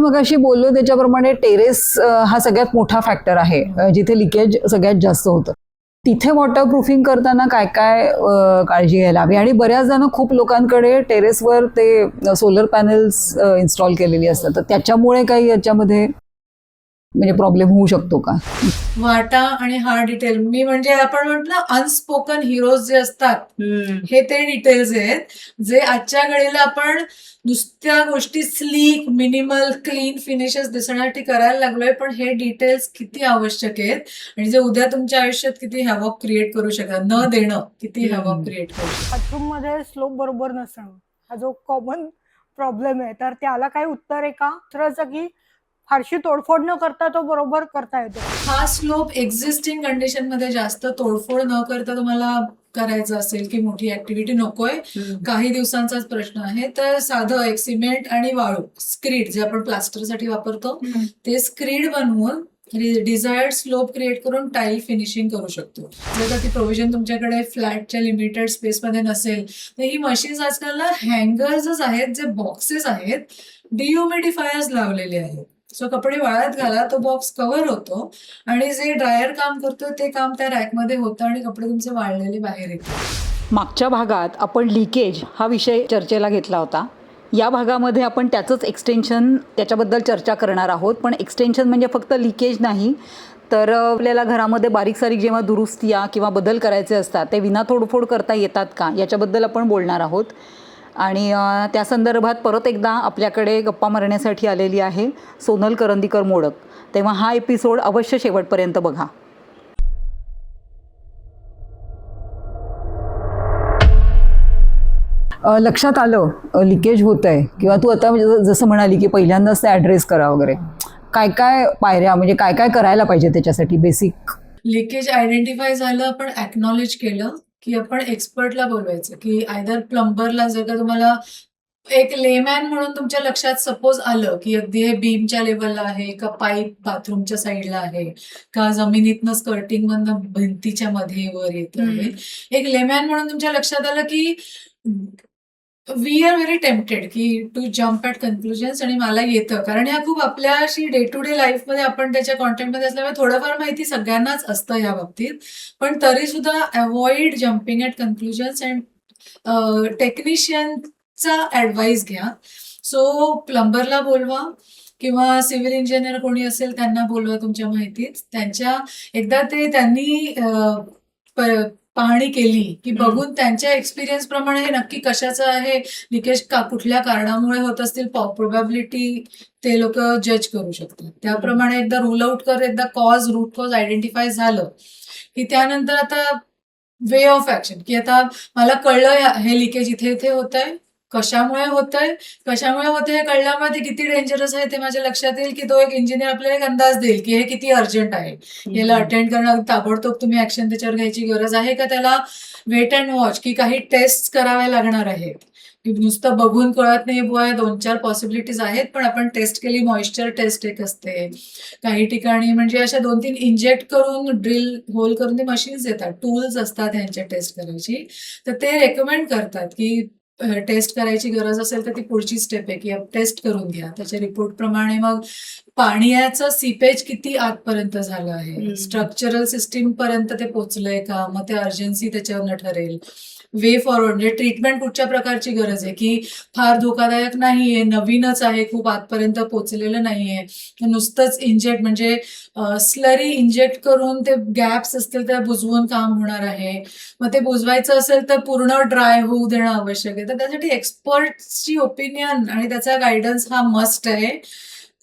मगाशी बोललो त्याच्याप्रमाणे टेरेस हा सगळ्यात मोठा फॅक्टर आहे जिथे लिकेज सगळ्यात जास्त होतं. तिथे वॉटरप्रूफिंग करताना काय काय काळजी घ्यायला हवी? आणि बऱ्याच जण खूप लोकांकडे टेरेसवर ते सोलर पॅनेल्स इन्स्टॉल केलेली असतात, तर त्याच्यामुळे काही याच्यामध्ये म्हणजे प्रॉब्लेम होऊ शकतो का? वाटा आणि हा डिटेल मी म्हणजे आपण म्हटलं अनस्पोकन हिरोज जे असतात हे ते डिटेल्स आहेत जे आजच्या घडीला आपण नुसत्या गोष्टी स्लीक मिनिमल क्लीन फिनिशेस दिसण्यासाठी करायला लागलोय, पण हे डिटेल्स किती आवश्यक आहेत आणि जे उद्या तुमच्या आयुष्यात किती हॅवॉक क्रिएट करू शकतात, न देणं किती हॅवॉक क्रिएट करू शकतात. बाथरूम मध्ये स्लोप बरोबर नसणं हा जो कॉमन प्रॉब्लेम आहे, तर त्याला काही उत्तर आहे का? दुसरंच की फारशी तोडफोड न करता तो बरोबर करता येतो. हा स्लोप एक्झिस्टिंग कंडिशन मध्ये जास्त तोडफोड न करता तुम्हाला करायचं असेल की मोठी ऍक्टिव्हिटी नकोय, काही दिवसांचाच प्रश्न आहे, तर साधं एक सिमेंट आणि वाळू स्क्रीड जे आपण प्लास्टरसाठी वापरतो ते स्क्रीड बनवून डिझायर्ड स्लोप क्रिएट करून टाईल फिनिशिंग करू शकतो. जर का ती प्रोव्हिजन तुमच्याकडे फ्लॅटच्या लिमिटेड स्पेसमध्ये नसेल तर ही मशीन्स आजकाल हँगर्सच आहेत, जे बॉक्सेस आहेत, डिह्युमिडिफायर्स लावलेले आहेत. सो कपडे वाळत घाला, तो बॉक्स कव्हर होतो आणि जे ड्रायर काम करतो ते काम त्या रॅकमध्ये होतं आणि कपडे तुमचे वाळलेले बाहेर येतात. मागच्या भागात आपण लिकेज हा विषय चर्चेला घेतला होता. या भागामध्ये आपण त्याचंच एक्सटेन्शन त्याच्याबद्दल चर्चा करणार आहोत. पण एक्सटेन्शन म्हणजे फक्त लिकेज नाही, तर आपल्याला घरामध्ये बारीक सारीक जेव्हा दुरुस्त्या किंवा बदल करायचे असतात ते विना तोडफोड करता येतात का, याच्याबद्दल आपण बोलणार आहोत. आणि त्या संदर्भात परत एकदा आपल्याकडे गप्पा मारण्यासाठी आलेली आहे सोनल करंदीकर मोडक. तेव्हा हा एपिसोड अवश्य शेवटपर्यंत बघा. लक्षात आलं लिकेज होत आहे किंवा तू आता जसं म्हणाली की पहिल्यांदाच ते ॲड्रेस करा वगैरे, काय काय पायऱ्या म्हणजे काय काय करायला पाहिजे त्याच्यासाठी बेसिक? लिकेज आयडेंटिफाय झालं, आपण ॲक्नॉलेज केलं की आपण एक्सपर्टला बोलवायचं, की आयदर प्लंबरला, जर का तुम्हाला एक लेमॅन म्हणून तुमच्या लक्षात सपोज आलं की अगदी हे बीमच्या लेवलला आहे का, पाईप बाथरूमच्या साईडला आहे का, जमिनीतनं स्कर्टिंग मधनं भिंतीच्या मध्ये वर येत आहे, एक लेमॅन म्हणून तुमच्या लक्षात आलं की वी आर व्हेरी टेम्पटेड की टू जम्प ॲट कन्क्लुजन्स, आणि मला येतं कारण ह्या खूप आपल्याशी डे टू डे लाईफमध्ये आपण त्याच्या कॉन्टॅक्टमध्ये असल्यामुळे थोडंफार माहिती सगळ्यांनाच असतं या बाबतीत, पण तरी सुद्धा avoid jumping at conclusions and टेक्निशियनचा ॲडवाईस घ्या. सो प्लंबरला बोलवा किंवा सिव्हिल इंजिनियर कोणी असेल त्यांना बोलवा तुमच्या माहितीत. त्यांच्या एकदा त्यांनी पाहणी केली की बघून त्यांच्या एक्सपिरियन्स प्रमाणे हे नक्की कशाचं आहे, लिकेज कुठल्या कारणामुळे होत असतील, प्रोबॅबिलिटी ते लोक जज करू शकतात. त्याप्रमाणे एकदा रूल आउट कर, एकदा रूट कॉज आयडेंटिफाय झालं की त्यानंतर आता वे ऑफ ऍक्शन, की आता मला कळलं हे लिकेज इथे इथे होत आहे, कशामुळे होतंय हे कळल्यामुळे ते किती डेंजरस आहे ते माझ्या लक्षात येईल, की तो एक इंजिनियर आपल्याला एक अंदाज देईल की हे किती अर्जंट आहे, याला अटेंड करणं ताबडतोब तुम्ही ऍक्शन त्याच्यावर घ्यायची गरज आहे का, त्याला वेट अँड वॉच, की काही टेस्ट कराव्या लागणार आहेत, की नुसतं बघून कळत नाही बुवा, 2-4 पॉसिबिलिटीज आहेत पण आपण टेस्ट केली. मॉइश्चर टेस्ट एक असते काही ठिकाणी, म्हणजे अशा 2-3 इंजेक्ट करून ड्रिल होल करून ते मशीन्स येतात, टूल्स असतात ह्यांच्या टेस्ट करायची, तर ते रेकमेंड करतात की टेस्ट करायची गरज असेल तर ती पुढची स्टेप आहे की टेस्ट करून घ्या. त्याच्या रिपोर्ट प्रमाणे मग पाण्याचं सीपेज किती आतपर्यंत झालं आहे, स्ट्रक्चरल सिस्टीम पर्यंत ते पोहोचलंय का, मग ते अर्जन्सी त्याच्यावरनं ठरेल. वे फॉरवर्ड म्हणजे ट्रीटमेंट कुठच्या प्रकारची गरज आहे, की फार धोकादायक नाहीये, नवीनच आहे, खूप आतपर्यंत पोहोचलेलं नाहीये, नुसतंच इंजेक्ट म्हणजे स्लरी इंजेक्ट करून ते गॅप्स असतील त्या बुजवून काम होणार आहे, मग ते बुजवायचं असेल तर पूर्ण ड्राय होऊ देणं आवश्यक आहे. तर त्यासाठी एक्सपर्टची ओपिनियन आणि त्याचा गायडन्स हा मस्ट आहे.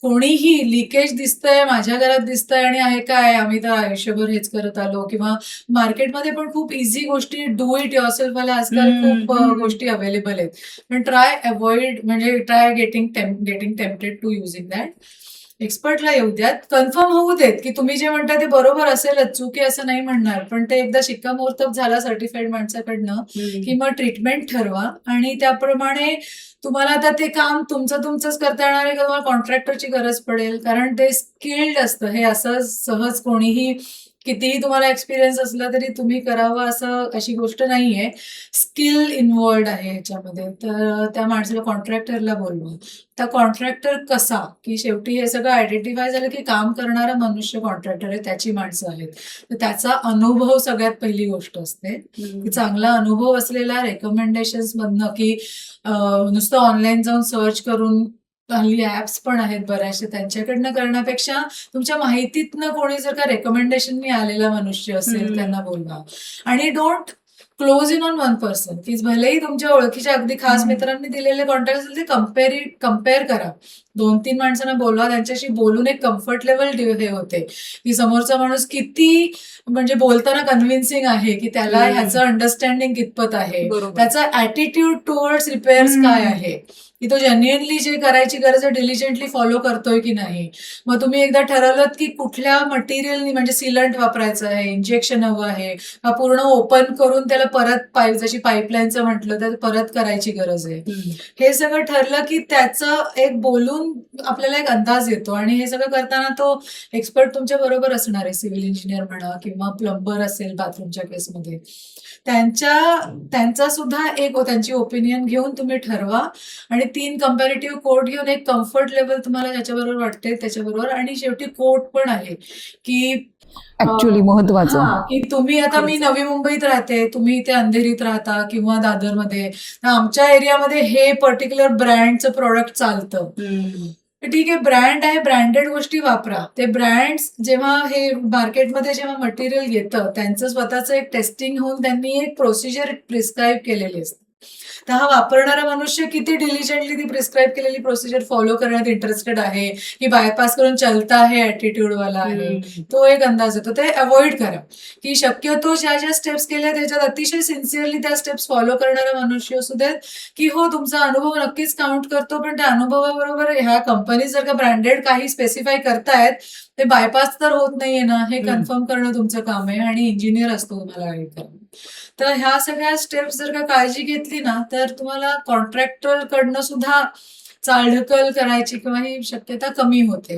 कोणीही लिकेज दिसतंय, माझ्या घरात दिसतंय आणि आहे काय, आम्ही तर आयुष्यभर हेच करत आलो, किंवा मार्केटमध्ये पण खूप इझी गोष्टी डू इट युअरसेल्फ वाल्या आजकाल खूप गोष्टी अवेलेबल आहेत, पण try getting tempted to using that. एक्सपर्टला येऊ द्यात, कन्फर्म होऊ देत की तुम्ही जे म्हणता ते बरोबर असेलच, चूक आहे असं नाही म्हणणार, पण ते एकदा शिक्कामोर्तब झाला सर्टिफाईड माणसाकडनं की मग ट्रीटमेंट ठरवा आणि त्याप्रमाणे तुम्हाला आता ते काम तुमचंच करता येणार आहे का तुम्हाला कॉन्ट्रॅक्टरची गरज पडेल, कारण ते स्किल्ड असतं, हे असं सहज कोणीही कितीही तुम्हाला एक्सपिरियन्स असला तरी तुम्ही करावं असं अशी गोष्ट नाहीये. स्किल इन्व्हॉल्ड आहे याच्यामध्ये. तर त्या माणसाला कॉन्ट्रॅक्टरला बोलवा. आता कॉन्ट्रॅक्टर कसा, की शेवटी हे सगळं आयडेंटिफाय झालं की काम करणारा मनुष्य कॉन्ट्रॅक्टर आहे, त्याची माणसं आहेत. तर त्याचा अनुभव सगळ्यात पहिली गोष्ट असते. की चांगला अनुभव असलेला रेकमेंडेशन्स मधनं, की नुसतं ऑनलाईन जाऊन सर्च करून, हल्ली ऍप्स पण आहेत बऱ्याचशा, त्यांच्याकडनं करण्यापेक्षा तुमच्या माहितीतनं कोणी जर का रेकमेंडेशननी आलेला मनुष्य असेल त्यांना बोलवा. आणि don't close in on one person, की भलेही तुमच्या ओळखीच्या अगदी खास मित्रांनी दिलेले कॉन्टॅक्ट असेल ते कम्पेअर करा. 2-3 माणसांना बोलवा, त्यांच्याशी बोलून एक कम्फर्ट लेवल हे होते, की समोरचा माणूस किती म्हणजे बोलताना कन्व्हिन्सिंग आहे, की त्याला ह्याचं अंडरस्टँडिंग कितपत आहे, बरोबर. त्याचा ऍटिट्यूड टुवर्ड्स रिपेअर्स काय आहे, की तो जेन्युइनली जे करायची गरज आहे डिलिजंटली फॉलो करतोय की नाही. मग तुम्ही एकदा ठरवलं की कुठल्या मटेरियलनी म्हणजे सिलंट वापरायचं आहे, इंजेक्शन हवं आहे, का पूर्ण ओपन करून त्याला परत पाईप, जशी पाईपलाईनचं म्हटलं तर परत करायची गरज आहे. हे सगळं ठरलं की त्याचं एक बोलून आपल्याला एक अंदाज येतो. आणि हे सगळं करताना तो एक्सपर्ट तुमच्या बरोबर असणार आहे, सिव्हिल इंजिनियर म्हणा किंवा प्लंबर असेल बाथरूमच्या केसमध्ये. त्यांचा सुद्धा एक त्यांची ओपिनियन घेऊन तुम्ही ठरवा. आणि 3 कम्पॅरेटिव्ह कोट घेऊन एक कम्फर्ट लेवल तुम्हाला ज्याच्याबरोबर वाटते त्याच्याबरोबर. आणि शेवटी कोट पण आहे की ऍक्च्युअली महत्वाचं. की तुम्ही आता, मी नवी मुंबईत राहते, तुम्ही इथे अंधेरीत राहता किंवा दादरमध्ये, तर आमच्या एरियामध्ये हे पर्टिक्युलर ब्रँडचं प्रोडक्ट चालतं. ठीक आहे, ब्रँड आहे, ब्रँडेड गोष्टी वापरा. ते ब्रँड्स जेव्हा हे मार्केटमध्ये जेव्हा मटेरियल येतं, त्यांचं स्वतःचं एक टेस्टिंग होऊन त्यांनी एक प्रोसिजर प्रिस्क्राईब केलेली असते. तर हा वापरणारा मनुष्य किती डिलिजंटली ती प्रिस्क्राईब केलेली प्रोसिजर फॉलो करण्यात इंटरेस्टेड आहे, की बायपास करून चलता आहे ऍटिट्यूडवाला आहे, तो एक अंदाज येतो. ते अवॉइड करा, की शक्यतो ज्या ज्या स्टेप्स केल्या त्याच्यात अतिशय सिन्सिअरली त्या स्टेप्स फॉलो करणारा मनुष्य असू देत, की हो तुमचा अनुभव नक्कीच काउंट करतो, पण त्या अनुभवाबरोबर ह्या कंपनी जर का ब्रँडेड काही स्पेसिफाय करतायत, ते बायपास तर होत नाहीये ना, हे कन्फर्म करणं तुमचं काम आहे. आणि इंजिनियर असतो तुम्हाला हे करणं. तर ह्या सगळ्या स्टेप्स जर का काळजी घेतली ना, तर तुम्हाला कॉन्ट्रॅक्टर कडनं सुद्धा चालढकल करायची किंवा ही शक्यता कमी होते.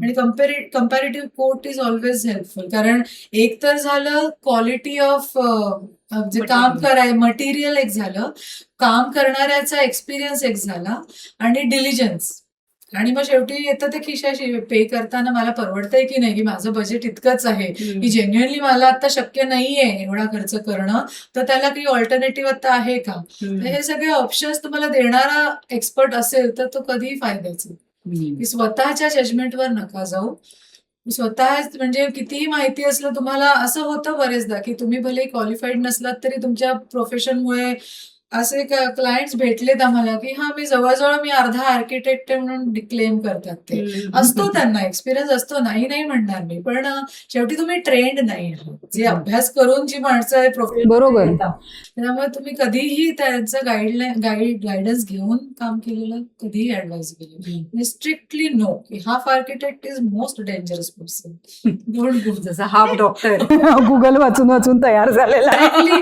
आणि comparative quote is always helpful. कारण एक तर झालं क्वालिटी ऑफ जे काम मटेरियल एक झालं, काम करणाऱ्याचा एक्सपिरियन्स एक झाला, आणि डिलिजन्स. आणि मग शेवटी येतं ते खिशाशी, पे करताना मला परवडतंय की नाही, की माझं बजेट इतकंच आहे, की जेन्युइनली मला आता शक्य नाहीये एवढा खर्च करणं, तर त्याला काही ऑल्टरनेटिव्ह आता आहे का. तर हे सगळे ऑप्शन्स तुम्हाला देणारा एक्सपर्ट असेल तर तो कधीही फायद्याचा. की स्वतःच्या जजमेंटवर नका जाऊ. स्वतः म्हणजे कितीही माहिती असलं तुम्हाला, असं होतं बरेचदा की तुम्ही भले क्वालिफाईड नसलात तरी तुमच्या प्रोफेशनमुळे असे क्लायंट्स भेटलेत आम्हाला, की मी जवळजवळ अर्धा आर्किटेक्ट आहे म्हणून क्लेम करतात. ते असतो, त्यांना एक्सपिरियन्स असतो, नाही म्हणणार मी, पण शेवटी तुम्ही ट्रेंड नाही आहात. जे अभ्यास करून जी माणसं आहे प्रोफेशनल, बरोबर. त्यामुळे तुम्ही कधीही त्यांचं गायडन्स घेऊन काम केलेलं कधीही ऍडवाइस केलं. स्ट्रिक्टली नो, की half architect is most dangerous person. Don't do. जसं हाफ डॉक्टर गुगल वाचून वाचून तयार झालेला आहे.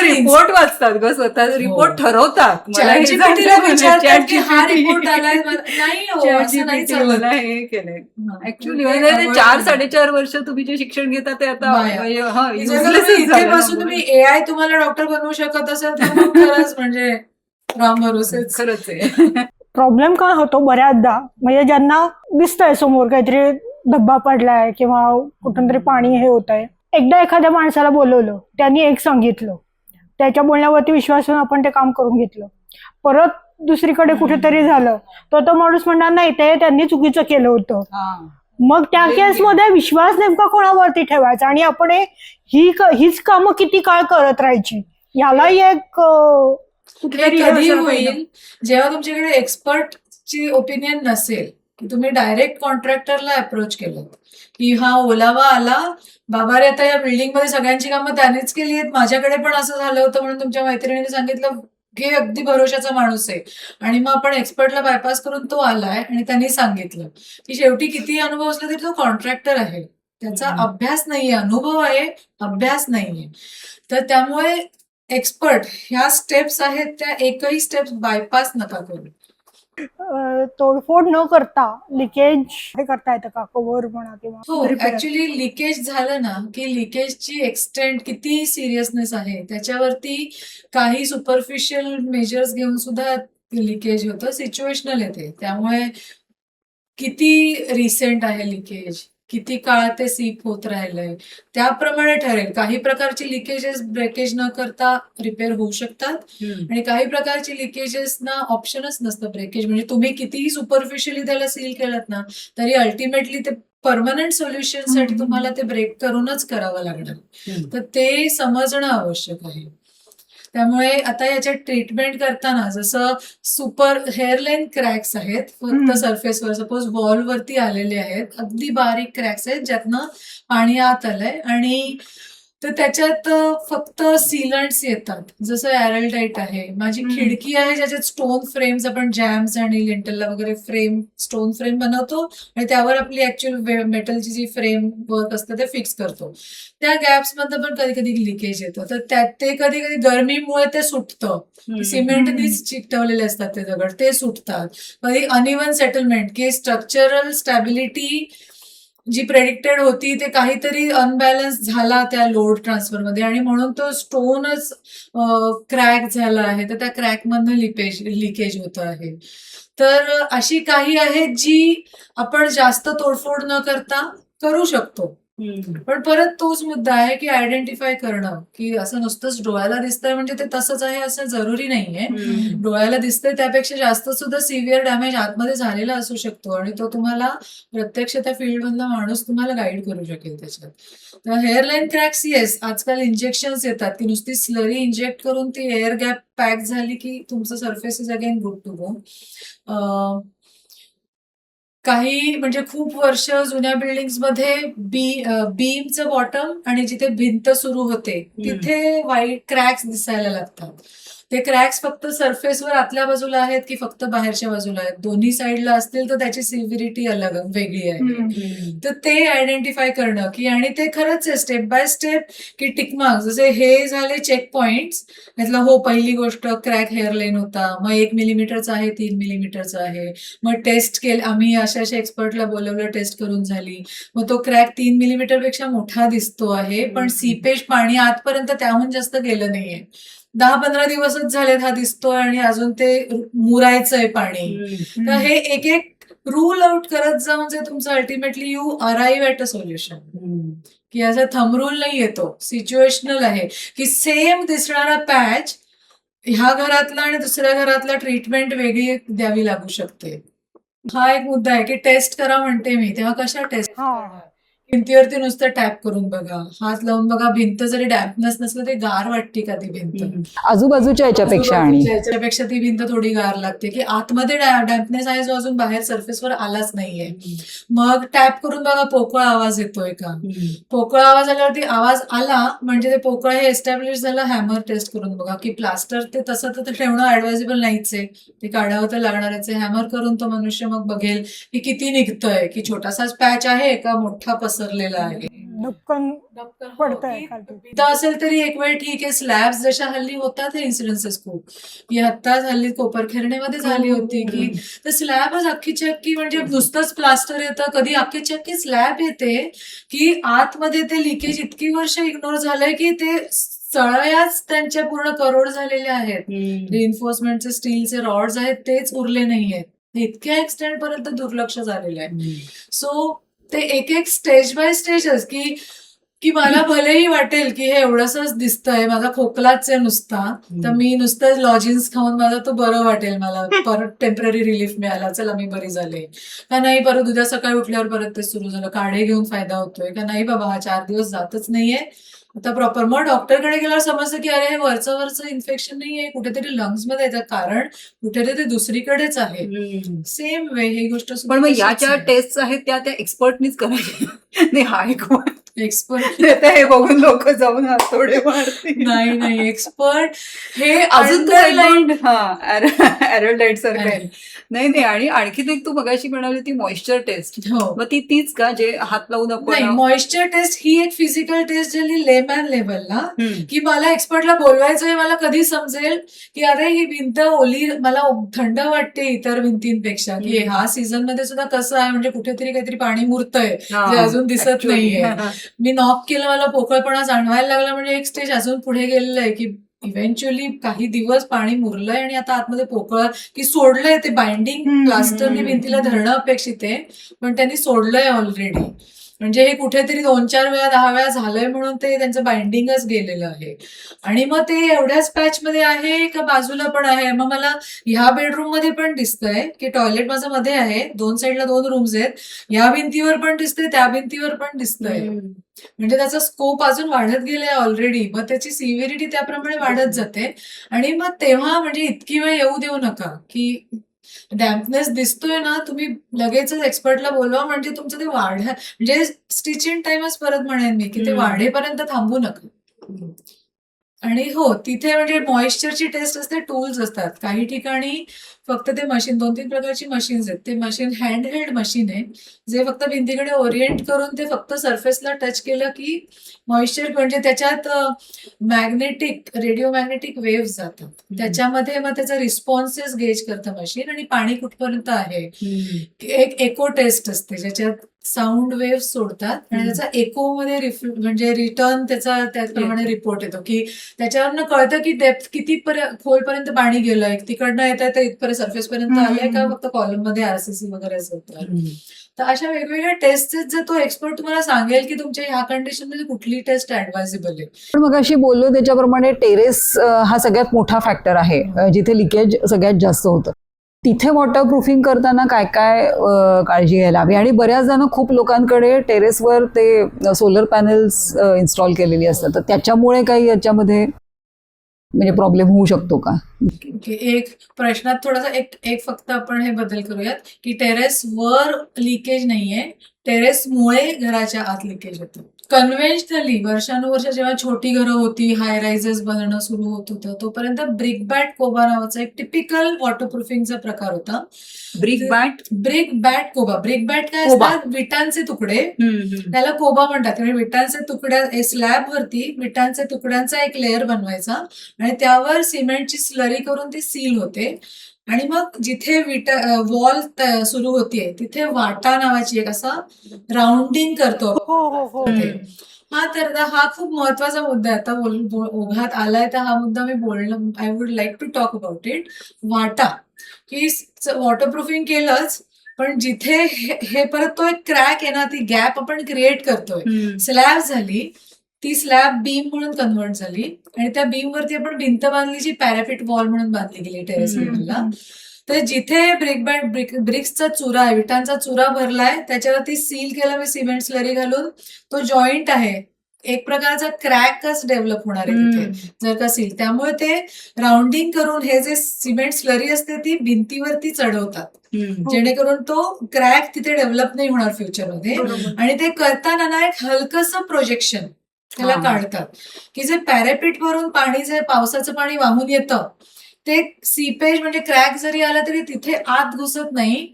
रिपोर्ट वाचतात ग, स्वतः रिपोर्ट ठरवतात. मला हे ChatGPT-ला सांगा, विचारतात की हा ChatGPT रिपोर्ट आलाय, नाही हो, असं नाही ChatGPT चालत. मला हे केलंय ऍक्च्युली. ते म्हणजे avoid 4-4.5 वर्ष तुम्ही जे शिक्षण घेता ते आता वाया. म्हणजे, जर का तुम्ही इथे बसून तुम्ही AI तुम्हाला डॉक्टर बनवू शकत असेल तर मग खरंच म्हणजे राम भरोसेच. खरंच आहे. प्रॉब्लेम काय होतो बऱ्याचदा, म्हणजे ज्यांना दिसतंय समोर काहीतरी धब्बा पडलाय किंवा कुठून तरी पाणी हे होत आहे, एकदा एखाद्या माणसाला बोलवलं, त्यांनी एक सांगितलं, त्याच्या बोलण्यावरती विश्वास ठेवून आपण ते काम करून घेतलं, परत दुसरीकडे कुठेतरी झालं, तो माणूस म्हणणार नाही ते त्यांनी चुकीचं केलं होतं. मग त्या केसमध्ये विश्वास नेमका कोणावरती ठेवायचा, आणि आपण हीच कामं किती काळ करत राहायची, यालाही एक हे कधी होईल जेव्हा तुमच्याकडे एक्सपर्टची ओपिनियन नसेल, की तुम्ही डायरेक्ट कॉन्ट्रॅक्टरला अप्रोच केलं, की हा ओलावा आला बाबा रे, आता या बिल्डिंग मध्ये सगळ्यांची कामं त्यानेच केली आहेत, माझ्याकडे पण असं झालं होतं म्हणून तुमच्या मैत्रिणीने सांगितलं, हे अगदी भरोशाचा माणूस आहे. आणि मग आपण एक्सपर्टला बायपास करून तो आलाय आणि त्यांनी सांगितलं, की शेवटी किती अनुभव असला तरी तो कॉन्ट्रॅक्टर आहे, त्याचा अभ्यास नाहीये, अनुभव आहे, अभ्यास नाहीये. तर त्यामुळे एक्सपर्ट ह्या स्टेप्स आहेत त्या एकही स्टेप्स बायपास नका करू. तोडफोड न करता लिकेज हे करता येतं का, कव्हर म्हणा हो, किंवा रिपेअर? ऍक्च्युली लिकेज झालं ना की लिकेजची एक्सटेंट किती सिरियसनेस आहे त्याच्यावरती काही सुपरफिशियल मेजर्स घेऊन सुद्धा लिकेज होतं, सिच्युएशनल येते. त्यामुळे किती रिसेंट आहे लिकेज, किती काळ ते सीप होत राहिलंय, त्याप्रमाणे ठरेल. काही प्रकारची लिकेजेस ब्रेकेज न करता रिपेअर होऊ शकतात आणि काही प्रकारची लिकेजेसना ऑप्शनच नसतं ब्रेकेज. म्हणजे तुम्ही कितीही सुपरफिशियली त्याला सील केलं ना तरी अल्टिमेटली ते परमनंट सोल्युशनसाठी तुम्हाला ते ब्रेक करूनच करावं लागणार. तर ते समजणं आवश्यक आहे. त्यामुळे आता याच्यात ट्रीटमेंट करताना जसं सुपर हेअरलाईन क्रॅक्स आहेत फक्त सरफेसवर, सपोज वॉलवरती आलेले आहेत, अगदी बारीक क्रॅक्स आहेत ज्यातनं पाणी आत आलंय आणि तर त्याच्यात फक्त सीलंट्स येतात, जसं एरलटाईट आहे. माझी खिडकी आहे ज्याच्यात स्टोन फ्रेम्स, आपण जॅम्स आणि लिंटलला वगैरे फ्रेम, स्टोन फ्रेम बनवतो आणि त्यावर आपली ऍक्च्युअल मेटलची जी फ्रेम वर्क असतं ते फिक्स करतो. त्या गॅप्स मध्ये पण कधी कधी लिकेज येतं, तर त्यात ते कधी कधी गरमीमुळे ते सुटतं. सिमेंटनीच चिकटवलेले असतात ते दगड, ते सुटतात. कधी अनइव्हन सेटलमेंट की स्ट्रक्चरल स्टॅबिलिटी जी प्रेडिक्टेड होती ते काहीतरी अनबॅलन्स झाला त्या लोड ट्रान्सफरमध्ये आणि म्हणून तो स्टोनच क्रॅक झाला आहे, तर त्या क्रॅकमधनं लिकेज होत आहे. तर अशी काही आहेत जी आपण जास्त तोडफोड न करता करू शकतो. पण परत तोच मुद्दा आहे की आयडेंटिफाय करणं, की असं नुसतंच डोळ्याला दिसतंय म्हणजे ते तसंच आहे असं जरुरी नाहीये. डोळ्याला दिसतंय त्यापेक्षा जास्त सुद्धा सिव्हिअर डॅमेज आतमध्ये झालेला असू शकतो आणि तो तुम्हाला प्रत्यक्ष त्या फील्डमधला माणूस तुम्हाला गाईड करू शकेल त्याच्यात. तर हेअरलाईन क्रॅक्स येस, आजकाल इंजेक्शन्स येतात, ती नुसती स्लरी इंजेक्ट करून ती एअर गॅप पॅक झाली की तुमचं surface is again good to go. काही म्हणजे खूप वर्ष जुन्या बिल्डिंग्समध्ये बीमचं बॉटम आणि जिथे भिंत सुरू होते तिथे व्हाईट क्रॅक्स दिसायला लागतात. ते क्रॅक्स फक्त सरफेसवर आतल्या बाजूला आहेत की फक्त बाहेरच्या बाजूला आहेत, दोन्ही साईडला असतील तर त्याची सिव्हिरिटी अलग वेगळी आहे. तर ते आयडेंटिफाय करणं की, आणि ते खरंच आहे स्टेप बाय स्टेप की टिकमार्क, जसे हे झाले चेक पॉइंट्स, यातलं हो पहिली गोष्ट क्रॅक हेअरलाईन होता, मग 1 मिलीमीटरचा आहे, 3 मिलीमीटरचा आहे, मग टेस्ट केलं आम्ही, अशा एक्सपर्टला बोलवलं, टेस्ट करून झाली, मग तो क्रॅक 3 मिलीमीटर पेक्षा मोठा दिसतो आहे पण सीपेज पाणी आतपर्यंत त्याहून जास्त गेलं नाहीये, 10-15 दिवसच झालेत हा दिसतोय आणि अजून ते मुरायचंय पाणी. तर हे एक एक रूल आउट करत जाऊन जे तुमचं ultimately you arrive at a solution, की ॲज अ थंब रूल नाही येतो, सिच्युएशनल आहे की सेम दिसणारा पॅच ह्या घरातला आणि दुसऱ्या घरातला ट्रीटमेंट वेगळी द्यावी लागू शकते. हा एक मुद्दा आहे की टेस्ट करा म्हणते मी, तेव्हा कशा टेस्ट करणार? भिंतीवरती नुसतं टॅप करून बघा, हात लावून बघा, भिंत जरी डॅम्पनेस नसलं ते गार वाटते का ती भिंत? आजूबाजूच्या याच्यापेक्षा आणि याच्यापेक्षा ती भिंत थोडी गार लागते की आतमध्ये डॅम्पनेस आहे जो अजून बाहेर सरफेसवर आलाच नाहीये. मग टॅप करून बघा पोकळा आवाज येतोय का? पोकळा आवाज आल्यावरती आवाज आला म्हणजे ते पोकळा हे एस्टॅब्लिश झालं. हॅमर टेस्ट करून बघा की प्लास्टर ते तसं तर ठेवणं ऍडवायझेबल नाहीच आहे, ते काढावं तर लागणारच आहे. हॅमर करून तो मनुष्य मग बघेल की किती निघतंय, की छोटासाच पॅच आहे का मोठा पसरलेला आहे. धक्कन पडतंय खाली. भिंत असेल तरी एक वेळ ठीक आहे. स्लॅब्स जशा हल्ली होतात हे इन्सिडेन्सेस खूप, की आत्ताच हल्ली कोपरखेरणेमध्ये झाली होती की तर स्लॅबच अख्खीच्या अख्खी म्हणजे नुसतंच प्लास्टर येतं, कधी अख्खीच्या अख्खी स्लॅब येते की आतमध्ये ते लिकेज इतकी वर्ष इग्नोर झालंय की ते सळयाच त्यांच्या पूर्ण करोड झालेल्या आहेत. रिइन्फोर्समेंटचे स्टीलचे रॉड्स आहेत तेच उरले नाहीयेत, इतक्या एक्सटेंड पर्यंत दुर्लक्ष झालेलं आहे. सो ते एक एक स्टेज बाय स्टेजच की मला भलेही वाटेल की हे एवढंसच दिसतंय, माझा खोकलाच आहे नुसता, तर मी नुसतं लॉजिन्स खाऊन माझं तो बरं वाटेल, मला परत टेम्पररी रिलीफ मिळाला, चला मी बरी झाले का नाही, परत उद्या सकाळी उठल्यावर परत ते सुरू झालं, काढे घेऊन फायदा होतोय का नाही, बाबा हा 4 दिवस जातच नाहीये आता प्रॉपर. मग डॉक्टरकडे गेल्यावर समजतं की अरे हे वरचं इन्फेक्शन नाहीये, कुठेतरी लंग्स मध्ये येतं, कारण कुठेतरी ते दुसरीकडेच आहे. सेम वे ही गोष्ट पण मग या ज्या टेस्ट आहेत त्या एक्सपर्टनीच करायच्या नाही, हा एक एक्सपर्ट हे बघून लोक जाऊन हातोडे मारतील. नाही एक्सपर्ट हे अजून तू underlined- एरोलाइट सारखं आहे. नाही आणि आणखीन एक तू मगाशी म्हणाली ती मॉइश्चर टेस्ट, हो मग ती तीच का जे हात लावून नाही आपण मॉइश्चर टेस्ट ही एक फिजिकल टेस्ट झाली लेमॅन लेवलला, हम्म. की मला एक्सपर्टला बोलवायचंय, मला कधी समजेल की अरे ही भिंत ओली, मला थंड वाटते इतर भिंतींपेक्षा, की ह्या सीझन मध्ये सुद्धा कसं आहे, म्हणजे कुठेतरी काहीतरी पाणी मुरतंय जे अजून दिसत Actually. नाहीये. मी नॉक केलं, मला पोकळपणा जाणवायला लागला, म्हणजे एक स्टेज अजून पुढे गेलेलं आहे की इव्हेंच्युअली काही दिवस पाणी मुरलंय आणि आता आतमध्ये पोकळ की सोडलंय, ते बाइंडिंग प्लास्टरने भिंतीला धरणं अपेक्षित आहे पण त्यांनी सोडलंय ऑलरेडी. म्हणजे हे कुठेतरी 2-4 वेळा 10 वेळा झालंय म्हणून ते त्यांचं बाइंडिंगच गेलेलं आहे. आणि मग ते एवढ्याच पॅच मध्ये आहे का बाजूला पण आहे. मग मला ह्या बेडरूम मध्ये पण दिसतंय की टॉयलेट माझं मध्ये आहे, 2 साईडला 2 रूम्स आहेत, ह्या भिंतीवर पण दिसतंय, त्या भिंतीवर पण दिसतंय. म्हणजे त्याचा स्कोप अजून वाढत गेलाय ऑलरेडी, मग त्याची सिव्हिरिटी त्याप्रमाणे वाढत जाते. आणि मग तेव्हा म्हणजे इतकी वेळ येऊ देऊ नका की डॅम्पनेस दिसतोय ना, तुम्ही लगेचच एक्सपर्टला बोलवा, म्हणजे तुमचं ते म्हणजे स्टिचिंग टाइमच परत म्हणेन मी की ते वाढेपर्यंत थांबू नका. आणि हो तिथे म्हणजे मॉइश्चरची टेस्ट असते, टूल्स असतात. काही ठिकाणी फक्त ते मशीन, 2-3 प्रकारची मशीन्स आहेत. ते मशीन हँड हेल्ड मशीन आहे, जे फक्त भिंतीकडे ओरिएंट करून ते फक्त सरफेसला टच केलं की मॉइश्चर, म्हणजे त्याच्यात रेडिओ मॅग्नेटिक वेव्ह जातात, त्याच्यामध्ये मग त्याचा रिस्पॉन्सेस गेज करतं मशीन, आणि पाणी कुठपर्यंत आहे. एक एको टेस्ट असते ज्याच्यात साऊंड वेव्ह सोडतात आणि त्याचा एको मध्ये म्हणजे रिटर्न त्याचा त्याप्रमाणे रिपोर्ट येतो, की त्याच्यावरनं कळतं की डेप्थ किती खोलपर्यंत पाणी गेलंय, तिकडनं येत आहे इथपर्यंत सरफेस पर्यंत आलंय का फक्त कॉलम मध्ये आरसीसी वगैरे असं होतं. तर अशा वेगवेगळ्या टेस्ट जर तो एक्सपर्ट तुम्हाला सांगेल की तुमच्या ह्या कंडिशन मध्ये कुठली टेस्ट ऍडवायझेबल आहे. पण मग अशी बोललो त्याच्याप्रमाणे टेरेस हा सगळ्यात मोठा फॅक्टर आहे, जिथे लिकेज सगळ्यात जास्त होतं. तिथे वॉटरप्रूफिंग करताना काय काय काळजी घ्यायला हवी. आणि बऱ्याच जण, खूप लोकांकडे टेरेसवर ते सोलर पॅनेल्स इन्स्टॉल केलेली असतात, तर त्याच्यामुळे काही याच्यामध्ये म्हणजे प्रॉब्लेम होऊ शकतो का? एक प्रश्नात थोडासा एक फक्त आपण हे बदल करूयात की टेरेसवर लिकेज नाहीये, टेरेसमुळे घराच्या आत लिकेज होतं. कन्व्हेन्शनली वर्षानुवर्ष जेव्हा छोटी घरं होती, हाय रायझेस बनणं सुरू होत होतं, तोपर्यंत ब्रिक बॅट कोबा नावाचा एक टिपिकल वॉटरप्रूफिंगचा प्रकार होता. Brick bat coba. Brick bat काय कोबा. असतात? विटांचे तुकडे, त्याला कोबा म्हणतात. म्हणजे विटांचे तुकड्या, स्लॅब वरती विटांचे तुकड्यांचा एक लेअर बनवायचा आणि त्यावर सिमेंटची स्लरी करून ती सील होते. आणि मग जिथे वॉल सुरू होतीये तिथे वाटा नावाची एक असा राउंडिंग करतो. हा तर हा खूप महत्वाचा मुद्दा आहे. आता ओघात आलाय तर हा मुद्दा मी बोलणं, I would like to talk about it. वाटा की वॉटरप्रूफिंग केलंच, पण जिथे हे परत तो एक क्रॅक आहे ना, ती गॅप आपण क्रिएट करतोय. स्लॅब झाली, ती स्लॅब बीम म्हणून कन्वर्ट झाली आणि त्या बीम वरती आपण भिंत बांधली जी पॅरापिट वॉल म्हणून बांधली गेली टेरेस लेवलला. तर जिथे ब्रिक्सचा चुरा आहे, विटांचा चुरा भरलाय, त्याच्यावरती सील केलं मी सिमेंट स्लरी घालून, तो जॉईंट आहे, एक प्रकारचा क्रॅकच डेव्हलप होणार आहे तिथे जर का सील. त्यामुळे ते राउंडिंग करून हे जे सिमेंट स्लरी असते ती भिंतीवरती चढवतात, जेणेकरून तो क्रॅक तिथे डेव्हलप नाही होणार फ्युचरमध्ये. आणि ते करताना ना एक हलकंसं प्रोजेक्शन त्याला काढतात, की जे पॅरापिट वरून पाणी, जे पावसाचं पाणी वाहून येतं, ते सीपेज म्हणजे क्रॅक जरी आला तरी तिथे आत घुसत नाही,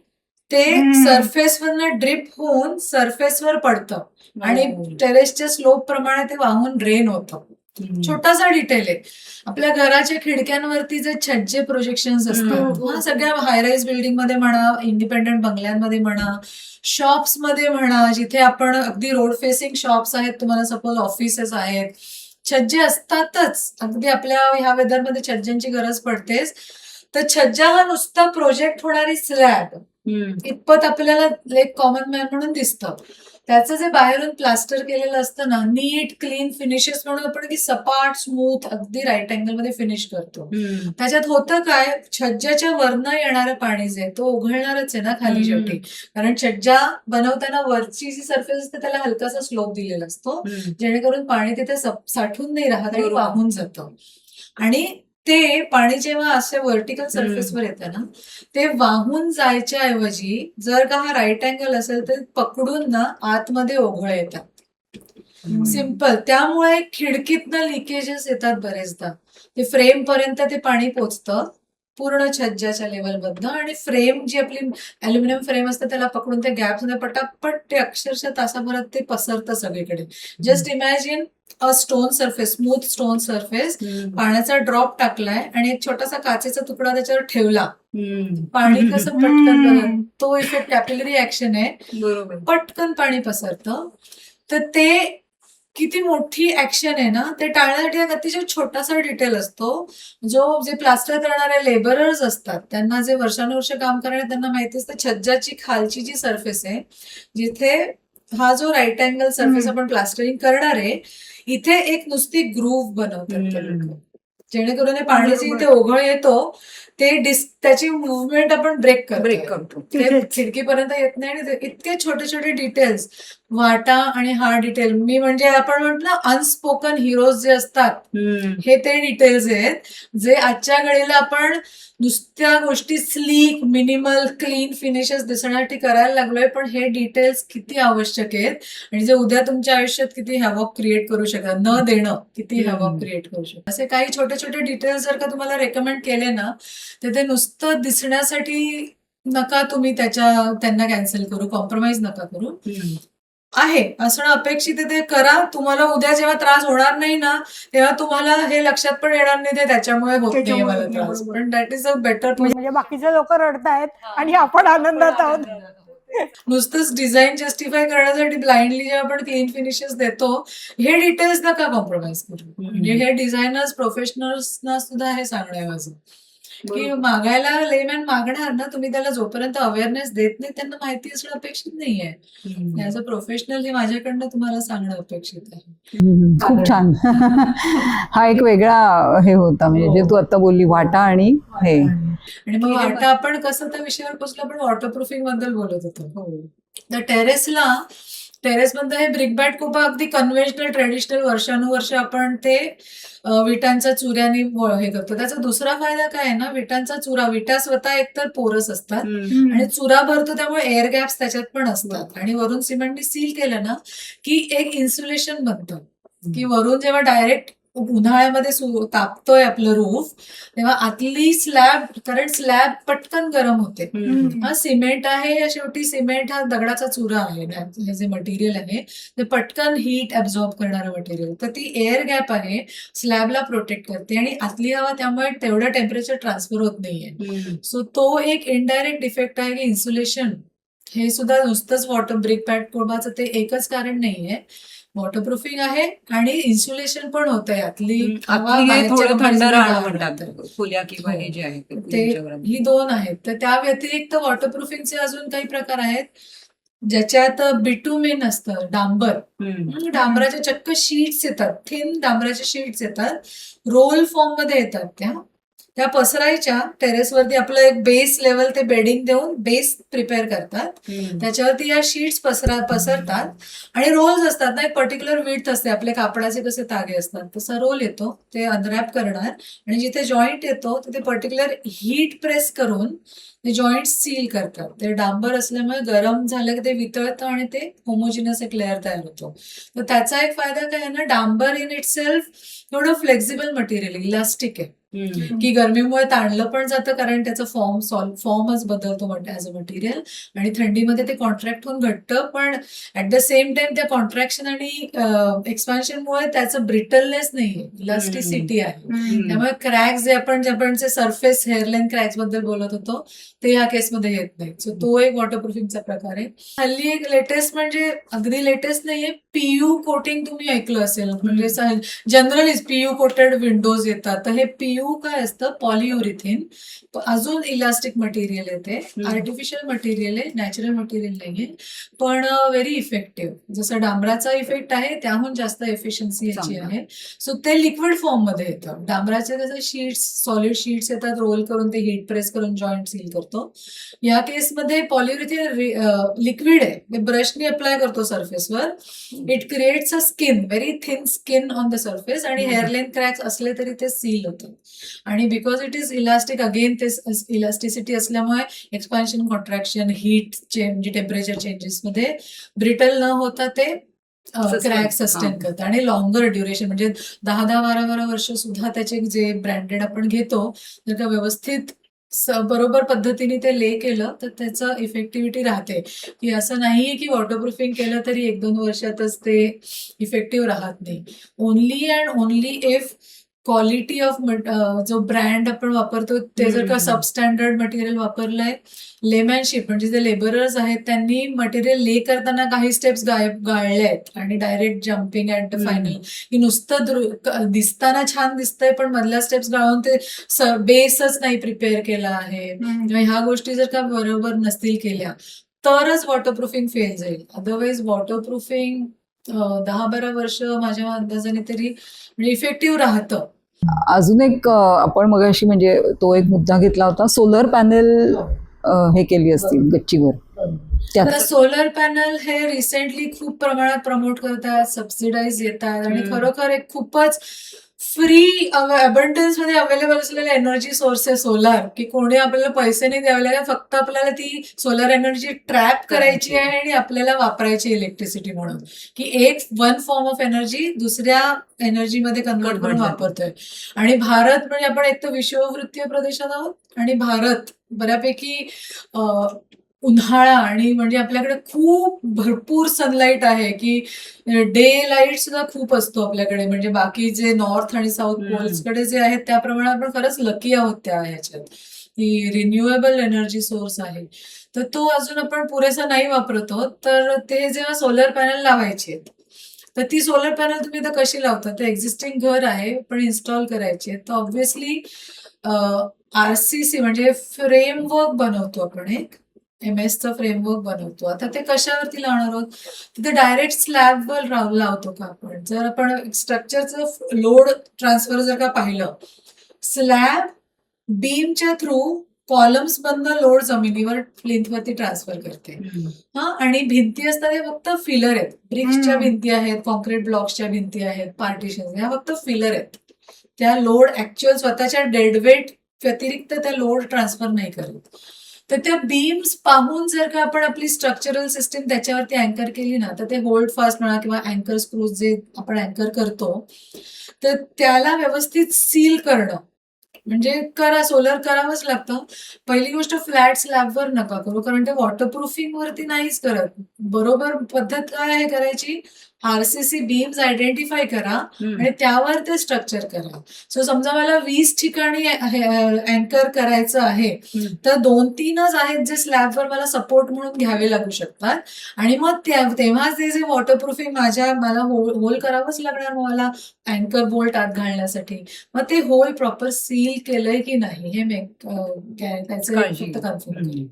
ते सरफेसवरनं ड्रिप होऊन सरफेसवर पडतं आणि टेरेसच्या स्लोप प्रमाणे ते वाहून ड्रेन होतं. छोटासा डिटेल आहे. आपल्या घराच्या खिडक्यांवरती जे छज्जे प्रोजेक्शन्स असतात, सगळ्या हायराईज बिल्डिंग मध्ये म्हणा, इंडिपेंडंट बंगल्यांमध्ये म्हणा, शॉप्स मध्ये म्हणा, जिथे आपण अगदी रोड फेसिंग शॉप्स आहेत, तुम्हाला सपोज ऑफिसेस आहेत, छज्जे असतातच. अगदी आपल्या ह्या वेदरमध्ये छज्जांची गरज पडतेच. तर छज्जा हा नुसता प्रोजेक्ट होणारी स्लॅब इतपत आपल्याला एक कॉमन मॅन म्हणून दिसतं. त्याचं जे बाहेरून प्लास्टर केलेलं असतं ना, नीट क्लीन फिनिशेस म्हणून आपण की सपाट स्मूथ अगदी राईट अँगल मध्ये फिनिश करतो. त्याच्यात होतं काय, छज्जाच्या वरनं येणारं पाणी जे तो ओघळणारच आहे ना खाली शेवटी, कारण छज्जा बनवताना वरची जी सरफेस असते त्याला हलकासा स्लोप दिलेला असतो, जेणेकरून पाणी तिथे साठून नाही राहत आणि वाहून जातं. आणि ते पाणी जेव्हा असे व्हर्टिकल सरफेसवर येतं ना, ते वाहून जायच्या ऐवजी जर का हा राईट अँगल असेल तर पकडून ना आतमध्ये ओघळ येतात. सिम्पल. त्यामुळे खिडकीतनं लिकेजेस येतात बरेचदा. ते फ्रेम पर्यंत ते पाणी पोचतं पूर्ण छज्जाच्या लेवलमधनं, आणि फ्रेम जी आपली अल्युमिनियम फ्रेम असते त्याला पकडून ते गॅप्स मध्ये पटापट ते अक्षरशः तासाभरात ते पसरतं सगळीकडे. Just imagine a stone surface, smooth stone surface, पाण्याचा ड्रॉप टाकलाय आणि एक छोटासा काचेचा तुकडा त्याच्यावर ठेवला, पाणी कसं पटकन बघा, तो इफेक्ट कॅपिलरी ऍक्शन आहे, बरोबर. पटकन पाणी पसरतं. तर ते किती मोठी ऍक्शन आहे ना, ते टाळण्यासाठी एक अतिशय छोटासा डिटेल असतो. जे प्लास्टर करणारे लेबरर्स असतात त्यांना, जे वर्षानुवर्ष काम करणारे त्यांना माहिती असतं, छज्जाची खालची जी सरफेस आहे, जिथे हा जो राईट अँगल सरफेस आपण प्लास्टरिंग करणार आहे, इथे एक नुसती ग्रूव्ह बनवतात ते लोक, जेणेकरून हे पाणी जे इथे ओघळ येतो त्याची मुवमेंट आपण ब्रेक करतो. ते खिडकीपर्यंत येत नाही, आणि इतके छोटे छोटे डिटेल्स, वाटा आणि हा डिटेल, मी म्हणजे आपण म्हटलं अनस्पोकन हिरोज जे असतात, हे ते डिटेल्स आहेत, जे आजच्या घडीला आपण नुसत्या गोष्टी स्लीक, मिनिमल, क्लीन फिनिशेस दिसण्यासाठी करायला लागलोय, पण हे डिटेल्स किती आवश्यक आहेत, आणि जे उद्या तुमच्या आयुष्यात किती हॅवॉक क्रिएट करू शकतात, न देणं किती हॅवॉक क्रिएट करू शकतात. असे काही छोटे छोटे डिटेल्स जर का तुम्हाला रेकमेंड केले ना, तर ते नुसतं दिसण्यासाठी नका तुम्ही त्यांना कॅन्सल करू, कॉम्प्रोमाइज नका करू. आहे असणं अपेक्षित आहे, ते करा. तुम्हाला उद्या जेव्हा त्रास होणार नाही ना, तेव्हा तुम्हाला हे लक्षात पण येणार नाही ते त्याच्यामुळे होत नाही मला त्रास, पण दॅट इज अ बेटर. म्हणजे बाकीचे लोक रडतायत आणि आपण आनंदात आहोत. नुसतंच डिझाईन जस्टिफाय करण्यासाठी ब्लाइंडली जेव्हा आपण क्लीन फिनिशेस देतो, हे डिटेल्स नका कॉम्प्रोमाइज करू. म्हणजे हे डिझायनर्स, प्रोफेशनल्सना सुद्धा हे सांगणं आहे माझं, की मागायला लेमॅन मागणार ना, तुम्ही त्याला जोपर्यंत अवेअरनेस देत नाही त्यांना माहिती असणं अपेक्षित नाहीये. ऍज अ प्रोफेशनल हे माझ्याकडनं तुम्हाला सांगणं अपेक्षित आहे. खूप छान. हा एक वेगळा हे होता, म्हणजे जे तू आता बोलली, वाटा आणि हे. आणि मग वाटा आपण कसं त्या विषयावर पोचलो, आपण वॉटरप्रूफिंग बद्दल बोलत होतो. तर टेरेसमध्ये हे ब्रिक बॅट कोपा अगदी कन्व्हेन्शनल, ट्रेडिशनल, वर्षानुवर्ष आपण ते विटांच्या चुऱ्याने हे करतो. त्याचा दुसरा फायदा काय आहे ना, विटा स्वतः एकतर पोरस असतात, आणि चुरा भरतो त्यामुळे एअर गॅप्स त्याच्यात पण असतात, आणि वरून सिमेंटने सील केलं ना की एक इन्सुलेशन बनतं, की वरून जेव्हा डायरेक्ट उन्हाळ्यामध्ये तापतोय आपलं रूफ, तेव्हा आतली स्लॅब, कारण स्लॅब पटकन गरम होते. हा सिमेंट आहे, शेवटी सिमेंट हा दगडाचा चुरा आहे, हे जे मटेरियल आहे ते पटकन हीट ऍब्झॉर्ब करणारं मटेरियल. तर ती एअर गॅप आहे, स्लॅबला प्रोटेक्ट करते, आणि आतली हवा त्यामुळे तेवढं टेम्परेचर ट्रान्सफर होत नाहीये. सो तो एक इनडायरेक्ट इफेक्ट आहे, की इन्सुलेशन हे सुद्धा नुसतंच वॉटर ब्रिक बॅट कोबाचं ते एकच कारण नाहीये. वॉटरप्रूफिंग आहे आणि इन्सुलेशन पण होतंय, आतली हवा थोडं थंड राहणं बाहेरच्या म्हणतात खोल्या किंवा हे जे आहे ते, ही दोन आहेत. तर त्या व्यतिरिक्त वॉटरप्रूफिंगचे अजून काही प्रकार आहेत, ज्याच्यात बिटुमेन असतं, डांबराच्या चक्क शीट्स येतात, थिन डांबराच्या शीट्स येतात, रोल फॉर्म मध्ये येतात, त्या पसरायच्या टेरेसवरती. आपलं एक बेस लेवल ते बेडिंग देऊन बेस प्रिपेअर करतात, त्याच्यावरती या शीट्स पसरतात, आणि रोल्स असतात ना, एक पर्टिक्युलर विड्थ असते, आपले कापडाचे कसे तागे असतात तसा रोल येतो, ते अनरॅप करणार, आणि जिथे जॉईंट येतो तिथे पर्टिक्युलर हीट प्रेस करून ते जॉईंट सील करतात. ते डांबर असल्यामुळे गरम झालं की ते वितळतं आणि ते होमोजिनस एक लेअर तयार होतो. तर त्याचा एक फायदा काय आहे ना, डांबर इन इट सेल्फ थोडं फ्लेक्झिबल मटेरियल, इलास्टिक आहे, की गरमीमुळे ताणलं पण जातं, कारण त्याचा फॉर्मच बदलतो ऍज अ मटेरियल, आणि थंडीमध्ये ते कॉन्ट्रॅक्ट होऊन घट्ट, पण ऍट द सेम टाइम त्या कॉन्ट्रॅक्शन आणि एक्सपान्शनमुळे त्याचं ब्रिटलनेस नाहीये, इलास्टिसिटी आहे. त्यामुळे क्रॅक्स जे सरफेस हेअरलाईन क्रॅक्स बद्दल बोलत होतो ते या केसमध्ये येत नाही. सो तो एक वॉटरप्रूफिंगचा प्रकार आहे. हल्ली एक लेटेस्ट, म्हणजे अगदी लेटेस्ट नाहीये, पीयू कोटिंग तुम्ही ऐकलं असेल, म्हणजे जनरली पीयू कोटेड विंडोज येतात. तर हे पीयू काय असतं, पॉलियुरिथिन, अजून इलास्टिक मटेरियल आहे, ते आर्टिफिशियल मटेरियल आहे, नॅचरल मटेरियल नाहीये, पण व्हेरी इफेक्टिव्ह. जसं डांबराचा इफेक्ट आहे त्याहून जास्त एफिशियन्सी याची आहे. सो ते लिक्विड फॉर्म मध्ये येतं. डांबराचे जसं शीट्स, सॉलिड शीट्स येतात, रोल करून ते हीट प्रेस करून जॉईंट सील करतो. या केसमध्ये पॉलियुरिथिन लिक्विड आहे, ब्रशने अप्लाय करतो सरफेसवर, it creates a skin, very thin skin on the surface, आणि हेअरलाईन क्रॅक्स असले तरी ते सील होतं. आणि because it is elastic, again ते इलास्टिसिटी असल्यामुळे expansion, contraction, heat change, temperature changes मध्ये ब्रिटल न होता ते क्रॅक सस्टेन करतं आणि लॉंगर ड्युरेशन म्हणजे 10-12 वर्ष सुद्धा त्याचे जे ब्रँडेड आपण घेतो जर का व्यवस्थित बरोबर पद्धतीने ते ले केलं तर त्याचं इफेक्टिव्हिटी राहते, की असं नाहीये की वॉटरप्रूफिंग केलं तरी 1-2 वर्षातच ते इफेक्टिव्ह राहत नाही. Only and only if quality of जो ब्रँड आपण वापरतो ते जर का सबस्टँडर्ड मटेरियल वापरलंय, लेमॅनशिप म्हणजे जे लेबरर्स आहेत त्यांनी मटेरियल ले करताना काही स्टेप्स गाळले आहेत आणि direct jumping at the final, की नुसतं दिसताना छान दिसतंय पण मधल्या स्टेप्स गाळून ते बेसच नाही प्रिपेअर केला आहे किंवा ह्या गोष्टी जर का बरोबर नसतील केल्या तरच वॉटरप्रूफिंग फेल जाईल. अदरवाईज वॉटरप्रूफिंग 10-12 वर्ष माझ्या अंदाजाने तरी म्हणजे इफेक्टिव्ह राहतं. अजून एक आपण मगाशी म्हणजे तो एक मुद्दा घेतला होता, सोलर पॅनेल हे केली असतील गच्चीवर त्यात तर सोलर पॅनल हे रिसेंटली खूप प्रमाणात प्रमोट करतात, सबसिडाईज येतात आणि खरोखर एक खूपच फ्री अबंडन्स मध्ये अवेलेबल असलेला एनर्जी सोर्स आहे सोलार, की कोणी आपल्याला पैसे नाही द्यावे लागेल, फक्त आपल्याला ती सोलर एनर्जी ट्रॅप करायची आहे आणि आपल्याला वापरायची इलेक्ट्रिसिटी म्हणून, की एक वन फॉर्म ऑफ एनर्जी दुसऱ्या एनर्जीमध्ये कन्वर्ट करून वापरतोय. आणि भारत म्हणजे आपण एक तर विषुववृत्तीय प्रदेशात आहोत आणि भारत बऱ्यापैकी उन्हाळा आणि म्हणजे आपल्याकडे खूप भरपूर सनलाईट आहे, की डे लाईट सुद्धा खूप असतो आपल्याकडे, म्हणजे बाकी जे नॉर्थ आणि साऊथ पोल्सकडे जे आहेत त्याप्रमाणे आपण खरंच लकी आहोत त्या ह्याच्यात, की रिन्युएबल एनर्जी सोर्स आहे. तर तो अजून आपण पुरेसा नाही वापरतो. तर ते जेव्हा सोलर पॅनल लावायचे आहेत तर ती सोलर पॅनल तुम्ही तर कशी लावता, ते एक्झिस्टिंग घर आहे पण इन्स्टॉल करायची आहे, तर ऑब्व्हियसली RCC म्हणजे फ्रेमवर्क बनवतो आपण, एक MS चा फ्रेमवर्क बनवतो. आता ते कशावरती लावणार आहोत, तिथे डायरेक्ट स्लॅबवर लावतो का आपण? जर आपण स्ट्रक्चरचं लोड ट्रान्सफर जर का पाहिलं, स्लॅब बीमच्या थ्रू कॉलम्स मधनं लोड जमिनीवर प्लिंथवरती ट्रान्सफर करते. आणि भिंती असतात हे फक्त फिलर आहेत, ब्रिक्सच्या भिंती आहेत, कॉन्क्रीट ब्लॉक्सच्या भिंती आहेत, पार्टिशन, ह्या फक्त फिलर आहेत. त्या लोड ऍक्च्युअल स्वतःच्या डेडवेट व्यतिरिक्त त्या लोड ट्रान्सफर नाही करत. तर त्या बीम्स पाहून जर का आपण आपली स्ट्रक्चरल सिस्टीम त्याच्यावरती अँकर केली ना, तर ते होल्ड फास्ट म्हणा किंवा अँकर स्क्रूज जे आपण अँकर करतो तर त्याला व्यवस्थित सील करणं म्हणजे सोलर करावंच लागतं. पहिली गोष्ट फ्लॅट स्लॅबवर नका करू, कारण ते वॉटरप्रूफिंग वरती नाहीच करत. बरोबर पद्धत काय आहे करायची, RCC बीम्स आयडेंटिफाय करा आणि त्यावर ते स्ट्रक्चर करा. सो समजा मला 20 ठिकाणी अँकर करायचं आहे तर 2-3च आहेत जे स्लॅबवर मला सपोर्ट म्हणून घ्यावे लागू शकतात आणि मग तेव्हाच ते जे वॉटरप्रूफिंग मला होल करावंच लागणार मला अँकर बोल्ट आत घालण्यासाठी. मग ते होल प्रॉपर सील केलंय की नाही हे त्याचं फक्त कन्फर्म करा.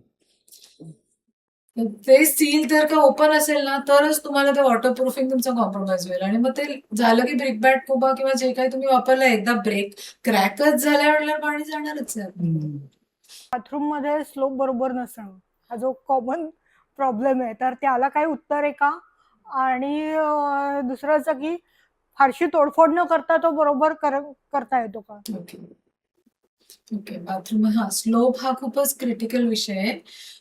ते सील जर का ओपन असेल ना तरच तुम्हाला ते वॉटरप्रूफिंग तुमचं कॉम्प्रोमाइज होईल. आणि मग ते झालं की ब्रिक बॅट कोबा किंवा जे काही तुम्ही वापरलं एकदा ब्रेक क्रॅकच झाल्या म्हटल्यावर पाणी जाणारच आहे. बाथरूम मध्ये स्लोप बरोबर नसणं हा जो कॉमन प्रॉब्लेम आहे, तर त्याला काही उत्तर आहे का? आणि दुसरं असं की फारशी तोडफोड न करता तो बरोबर करता येतो का? ओके बाथरूम, स्लोप हा खूपच क्रिटिकल विषय आहे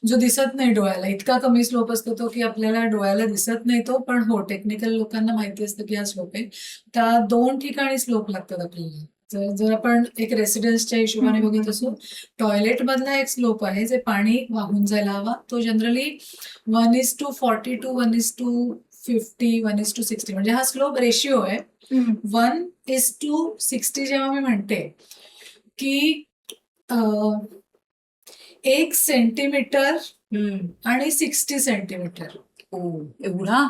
जो दिसत नाही डोळ्याला. इतका कमी स्लोप असतो तो की आपल्याला डोळ्याला दिसत नाही तो, पण हो टेक्निकल लोकांना माहिती असतं की हा स्लोप आहे. त्या 2 ठिकाणी स्लोप लागतात आपल्याला. जर आपण एक रेसिडेन्सच्या हिशोबाने बघत असू, टॉयलेट मधला एक स्लोप आहे जे पाणी वाहून जायला हवा. तो जनरली 1:40 to 1:50 1:60 म्हणजे हा स्लोप रेशिओ आहे. 1:60 जेव्हा मी म्हणते की 1 सेंटीमीटर आणि 60 सेंटीमीटर एवढा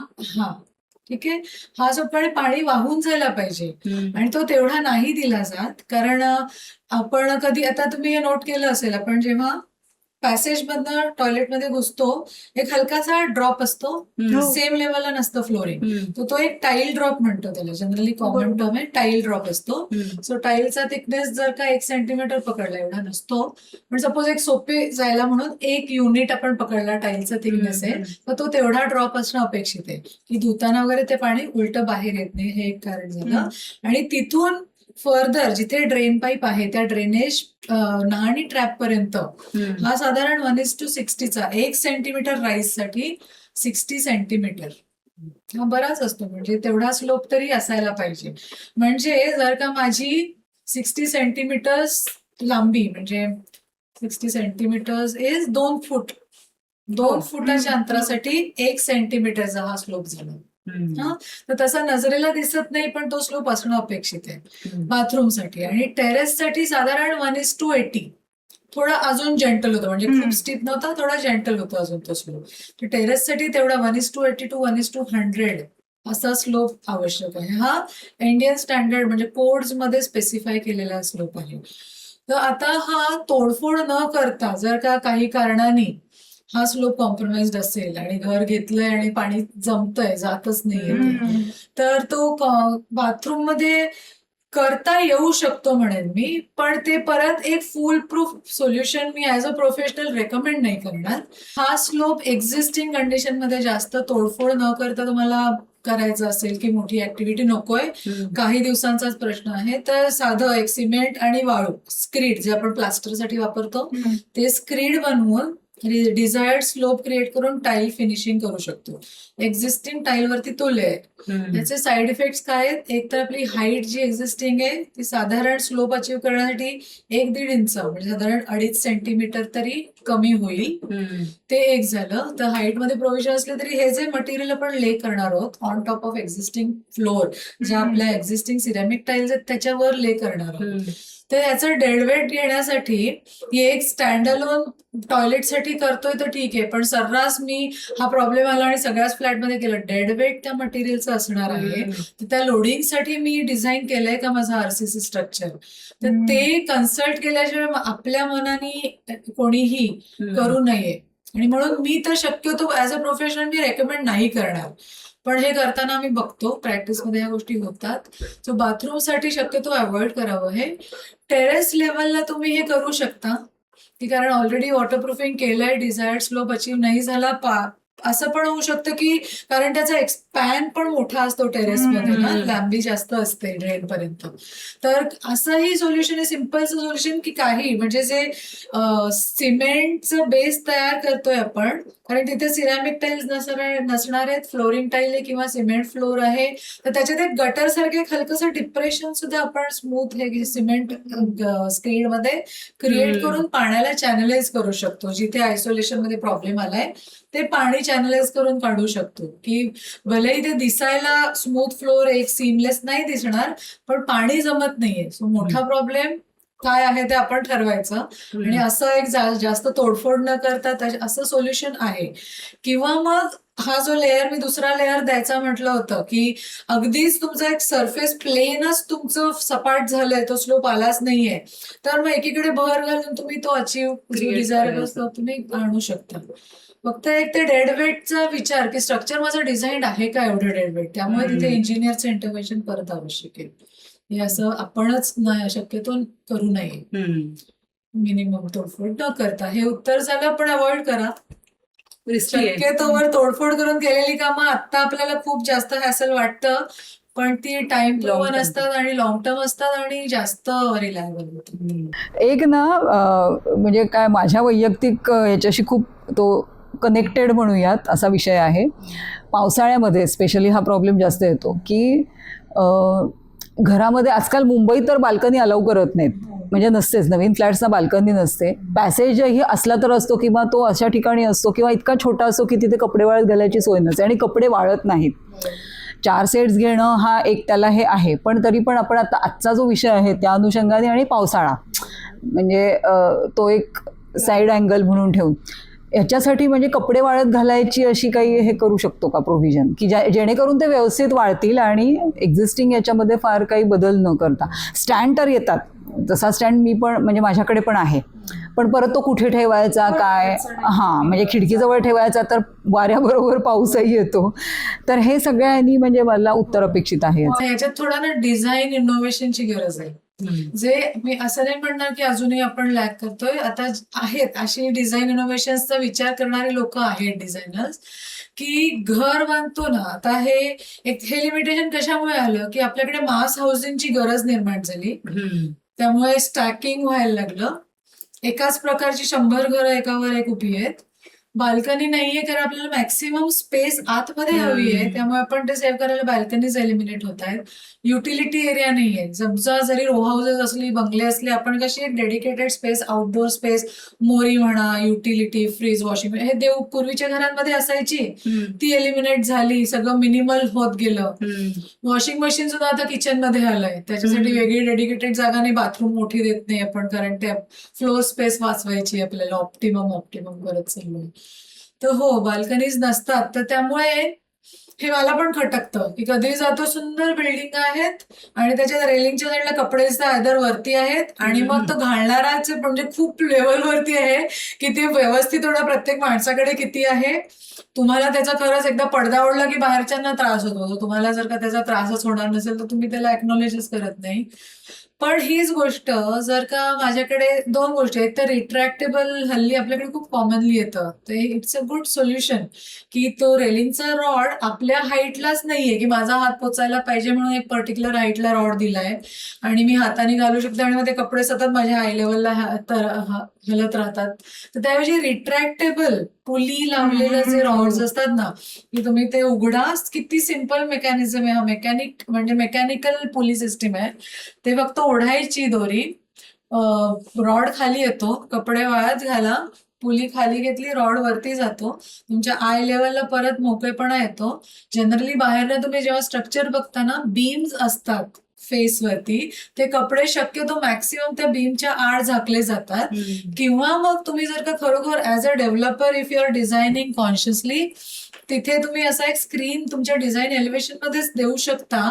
ठीक आहे. हा जो पाणी वाहून जायला पाहिजे आणि तो तेवढा नाही दिला जात. कारण आपण कधी आता तुम्ही हे नोट केलं असेल, आपण जेव्हा पॅसेज मधनं टॉयलेटमध्ये घुसतो एक हलकासा ड्रॉप असतो, सेम लेवलला नसतं फ्लोरिंग, तो एक टाईल ड्रॉप म्हणतो त्याला, जनरली कॉमन टर्म आहे टाईल ड्रॉप असतो. सो टाईलचा थिकनेस जर का 1 सेंटीमीटर पकडला एवढा नसतो, पण सपोज एक सोपे जायला म्हणून 1 युनिट आपण पकडला टाईलचा थिकनेस आहे, तर तो तेवढा ड्रॉप असणं अपेक्षित आहे की धुताना वगैरे ते पाणी उलट बाहेर येत नाही, हे एक कारण झालं. आणि तिथून फर्दर जिथे ड्रेन पाईप आहे त्या ड्रेनेज नाहणी ट्रॅप पर्यंत हा साधारण 1:60चा 1 सेंटीमीटर राईज साठी 60 सेंटीमीटर हा बराच असतो, म्हणजे तेवढा स्लोप तरी असायला पाहिजे. म्हणजे जर का माझी 60 सेंटीमीटर्स लांबी, म्हणजे 60 सेंटीमीटर्स इज 2 फूट, 2 फुटाच्या अंतरासाठी 1 सेंटीमीटरचा हा स्लोप झाला. हा, तर तसा नजरेला दिसत नाही, पण तो स्लोप असणं अपेक्षित आहे बाथरूमसाठी. आणि टेरेससाठी साधारण 1:80, थोडा अजून जेंटल होतं, म्हणजे खूप स्टीप नव्हता, थोडा जेंटल होता अजून तो स्लोप. तर टेरेससाठी तेवढा 1:80 टू 1:100 असा स्लोप आवश्यक आहे. हा इंडियन स्टँडर्ड म्हणजे कोड्स मध्ये स्पेसिफाय केलेला स्लोप आहे. तर आता हा तोडफोड न करता जर का काही कारणाने हा स्लोप कॉम्प्रोमाइज्ड असेल आणि घर घेतलंय आणि पाणी जमतंय, जातच नाहीये, तर तो बाथरूम मध्ये करता येऊ शकतो म्हणेन मी. पण ते परत एक फुल proof solution me as a professional recommend नाही करणार. हा स्लोप एक्झिस्टिंग कंडिशन मध्ये जास्त तोडफोड न करता तुम्हाला करायचं असेल की मोठी ऍक्टिव्हिटी नकोय, काही दिवसांचाच प्रश्न आहे, तर साधं एक सिमेंट आणि वाळू स्क्रीड जे आपण प्लास्टरसाठी वापरतो ते स्क्रीड बनवून डिझायर्ड स्लोप क्रिएट करून टाईल फिनिशिंग करू शकतो. एक्झिस्टिंग टाईल वरती तो लेअर. त्याचे साईड इफेक्ट्स काय आहेत? एक तर आपली हाईट जी एक्झिस्टिंग आहे ती साधारण स्लोप अचीव्ह करण्यासाठी 1-1.5 इंच, म्हणजे साधारण 2.5 सेंटीमीटर तरी कमी होईल. ते एक झालं. तर हाईट मध्ये प्रोव्हिजन असले तरी हे जे मटेरियल आपण ले करणार आहोत on top of existing floor, ज्या आपल्या एक्झिस्टिंग सिरॅमिक टाईल्स आहेत त्याच्यावर ले करणार आहोत, तर याचं डेडवेट घेण्यासाठी एक स्टँड अलोन टॉयलेटसाठी करतोय तर ठीक आहे, पण सर्रास मी हा प्रॉब्लेम आला आणि सगळ्याच फ्लॅटमध्ये केलं, डेडवेट त्या मटेरियलचं असणार आहे. तर त्या लोडिंगसाठी मी डिझाईन केलंय का माझं आरसीसी स्ट्रक्चर, तर ते कन्सल्ट केल्याशिवाय आपल्या मनाने कोणीही करू नये. आणि म्हणून मी तर शक्यतो as a professional me recommend नाही करणार, पण हे करताना आम्ही बघतो प्रॅक्टिसमध्ये ह्या गोष्टी होतात. सो बाथरूमसाठी शक्यतो अवॉइड करावं हे. टेरेस लेवलला तुम्ही हे करू शकता की कारण ऑलरेडी वॉटरप्रूफिंग केलंय, डिझायर्ड स्लोप अचीव्ह नाही झाला. असं पण होऊ शकतं की कारण त्याचा एक्सपॅन पण मोठा असतो टेरेसमध्ये ना, लांबी जास्त असते ड्रेन पर्यंत. तर असंही सोल्युशन आहे, सिम्पलचं सोल्युशन की काही म्हणजे जे सिमेंटचं बेस तयार करतोय आपण, कारण तिथे सिरॅमिक टाईल्स नसणार आहेत, फ्लोरिंग टाईल आहे किंवा सिमेंट फ्लोर आहे, तर त्याच्यात एक गटर सारखे हलकंसं डिप्रेशन सुद्धा आपण स्मूथ हे सिमेंट स्क्रीड मध्ये क्रिएट करून पाण्याला चॅनलाइज करू शकतो. जिथे आयसोलेशन मध्ये प्रॉब्लेम आलाय ते पाणी चॅनलाइज करून काढू शकतो. की भलेही ते दिसायला स्मूथ फ्लोर एक सीमलेस नाही दिसणार, पण पाणी जमत नाहीये. सो मोठा प्रॉब्लेम काय आहे ते आपण ठरवायचं आणि असं एक जास्त तोडफोड न करता असं सोल्युशन आहे. किंवा मग हा जो लेअर मी दुसरा लेअर द्यायचा म्हटलं होतं की अगदीच तुमचा एक सरफेस प्लेनच तुमचं सपाट झालंय, तो स्लोप आलाच नाहीये, तर मग एकीकडे भर घालून तुम्ही तो अचीव्ह डिझायरेबल स्लोप तुम्ही आणू शकता. फक्त एक ते डेडवेटचा विचार की स्ट्रक्चर माझं डिझाईन आहे का एवढं डेडवेट, त्यामुळे तिथे इंजिनियरचं इंटरव्हेन्शन परत आवश्यक आहे. हे असं आपणच शक्यतो करू नये, मिनिमम तोडफोड न करता. हे उत्तर झालं, पण अवॉइड करा शक्यतोवर तोडफोड करून केलेली कामं. आता आपल्याला खूप जास्त हॅसल वाटतं, पण ती टाइम प्रोवन असतात आणि लॉंग टर्म असतात आणि जास्त रिलायबल होतात. एक ना म्हणजे काय माझ्या वैयक्तिक याच्याशी खूप तो कनेक्टेड म्हणूयात असा विषय आहे. पावसाळ्यामध्ये स्पेशली हा प्रॉब्लेम जास्त येतो की घरामध्ये आजकाल मुंबईत तर बाल्कनी अलाउ करत नाहीत, म्हणजे नसतेच, नवीन फ्लॅट्सना बाल्कनी नसते. पॅसेजही असला तर असतो किंवा तो अशा ठिकाणी असतो किंवा इतका छोटा असतो की तिथे कपडे वाळत घालायची सोय नसते आणि कपडे वाळत नाहीत. 4 सेट्स घेणं हा एक त्याला हे आहे, पण तरी पण आपण आता आजचा जो विषय आहे त्या अनुषंगाने आणि पावसाळा म्हणजे तो एक साईड अँगल म्हणून ठेवून ह्याच्यासाठी म्हणजे कपडे वाळत घालायची अशी काही हे करू शकतो का प्रोव्हिजन की जेणेकरून ते व्यवस्थित वाळतील आणि एक्झिस्टिंग याच्यामध्ये फार काही बदल न करता. स्टँड तर येतात, तसा स्टँड मी पण म्हणजे माझ्याकडे पण आहे, पण परत तो कुठे ठेवायचा काय, हां म्हणजे खिडकीजवळ ठेवायचा तर वाऱ्याबरोबर पाऊसही येतो. तर हे सगळ्यांनी म्हणजे मला उत्तर अपेक्षित आहे. याच्यात थोडा ना डिझाईन इनोव्हेशनची गरज आहे, जे मी असं नाही म्हणणार की अजूनही आपण लॅक करतोय. आता आहेत अशी डिझाईन इनोव्हेशन्सचा विचार करणारी लोक आहेत डिझायनर्स, की घर बांधतो ना, आता हे लिमिटेशन कशामुळे आलं की आपल्याकडे मास हाऊसिंगची गरज निर्माण झाली, त्यामुळे स्टॅकिंग व्हायला लागलं. एकाच प्रकारची 100 घरं एकावर एक उभी आहेत बाल्कनी नाहीये कारण आपल्याला मॅक्सिमम स्पेस आतमध्ये हवी आहे, त्यामुळे आपण ते सेव्ह करायला बाल्कनीज एलिमिनेट होत आहेत. युटिलिटी एरिया नाहीये. समजा जरी रो हाऊसेस असली, बंगले असले, आपण कशी एक डेडिकेटेड स्पेस, आउटडोर स्पेस, मोरी म्हणा, युटिलिटी, फ्रीज, वॉशिंग हे देव पूर्वीच्या घरांमध्ये असायची, ती एलिमिनेट झाली, सगळं मिनिमल होत गेलं. वॉशिंग मशीन सुद्धा आता किचन मध्ये आलंय, त्याच्यासाठी वेगळी डेडिकेटेड जागा नाही, बाथरूम मोठी देत नाही आपण, कारण त्या फ्लोर स्पेस वाचवायची आपल्याला, ऑप्टिमम करत चाललोय. तर हो, बाल्कनीज नसतात, तर त्यामुळे हे मला पण खटकतं की कधी जातो सुंदर बिल्डिंग आहेत आणि त्याच्या रेलिंगच्या साईडला कपडे आयदर वरती आहेत आणि मग तो घालणाराच म्हणजे खूप लेवलवरती आहे की ते व्यवस्थित होणं प्रत्येक माणसाकडे किती आहे. तुम्हाला त्याचा खरंच एकदा पडदा ओढला की बाहेरच्यांना त्रास होतो. तुम्हाला जर का त्याचा त्रासच होणार नसेल तर तुम्ही त्याला एक्नॉलेजच करत नाही. पण हीच गोष्ट जर का माझ्याकडे 2 गोष्टी आहेत, तर रिट्रॅक्टेबल हल्ली आपल्याकडे खूप कॉमनली येतं, तर इट्स अ गुड सोल्युशन की तो रेलिंगचा रॉड आपल्या हाईटलाच नाहीये की माझा हात पोचायला पाहिजे म्हणून एक पर्टिक्युलर हाईटला रॉड दिलाय आणि मी हाताने घालू शकते आणि मग ते कपडे सतत माझ्या आय लेवलला हलत राहतात. तर त्याऐवजी रिट्रॅक्टेबल पुली लावलेले जे रॉड्स असतात ना, की तुम्ही ते उघडा, किती सिम्पल मेकॅनिझम आहे हा, मेकॅनिकल पुली सिस्टीम आहे. ते फक्त ओढायची दोरी, रॉड खाली येतो, कपडे वाळत घाला, पुली खाली घेतली, रॉड वरती जातो, तुमच्या आय लेवलला परत मोकळेपणा येतो. जनरली बाहेरनं तुम्ही जेव्हा स्ट्रक्चर बघता ना, बीम्स असतात फेसवरती, ते कपडे शक्यतो मॅक्सिमम त्या बीमच्या आड झाकले जातात. किंवा मग तुम्ही जर का खरोखर as a developer if you are designing consciously, तिथे तुम्ही असा एक स्क्रीन तुमच्या डिझाईन एलिव्हेशन मध्येच देऊ शकता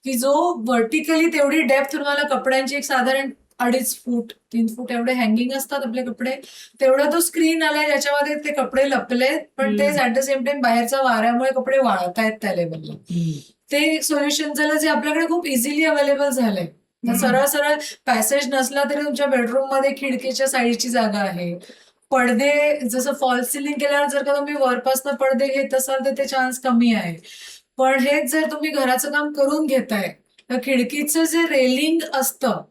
की जो व्हर्टिकली तेवढी डेप्थ तुम्हाला कपड्यांची एक साधारण 2.5 फूट 3 फूट एवढे हँगिंग असतात आपले कपडे, तेवढा तो स्क्रीन आलाय ज्याच्यामध्ये ते कपडे लपलेत, पण तेच ऍट द सेम टाइम बाहेरच्या वाऱ्यामुळे कपडे वाळतायत त्या लेवलला. ते सोल्युशन झालं जे आपल्याकडे खूप इझिली अवेलेबल झालंय. सरळ सरळ पॅसेज नसला तरी तुमच्या बेडरूम मध्ये खिडकीच्या साईडची जागा आहे. पडदे जसं फॉल सिलिंग केल्यावर जर का तुम्ही वरपासनं पडदे घेत असाल तर ते चान्स कमी आहे. पण हेच जर तुम्ही घराचं काम करून घेताय तर खिडकीचं जे रेलिंग असतं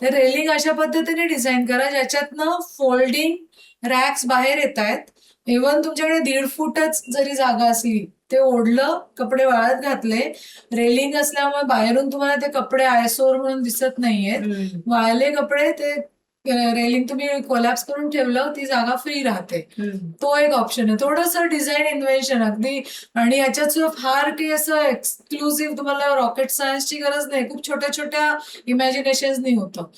ते रेलिंग अशा पद्धतीने डिझाईन करा ज्याच्यातनं फोल्डिंग रॅक्स बाहेर येत आहेत. इव्हन तुमच्याकडे 1.5 फूटच जरी जागा असली, ते ओढलं, कपडे वाळत घातले, रेलिंग असल्यामुळे बाहेरून तुम्हाला ते कपडे आयसोर म्हणून दिसत नाहीयेत, वाळले कपडे ते रेलिंग तुम्ही कोलॅप्स करून ठेवलं, ती जागा फ्री राहते. तो एक ऑप्शन आहे. थोडंसं डिझाईन इन्व्हेन्शन अगदी, आणि याच्यात फार काही असं एक्सक्लुझिव्ह तुम्हाला रॉकेट सायन्सची गरज नाही, खूप छोट्या छोट्या इमॅजिनेशन्सनी होतं.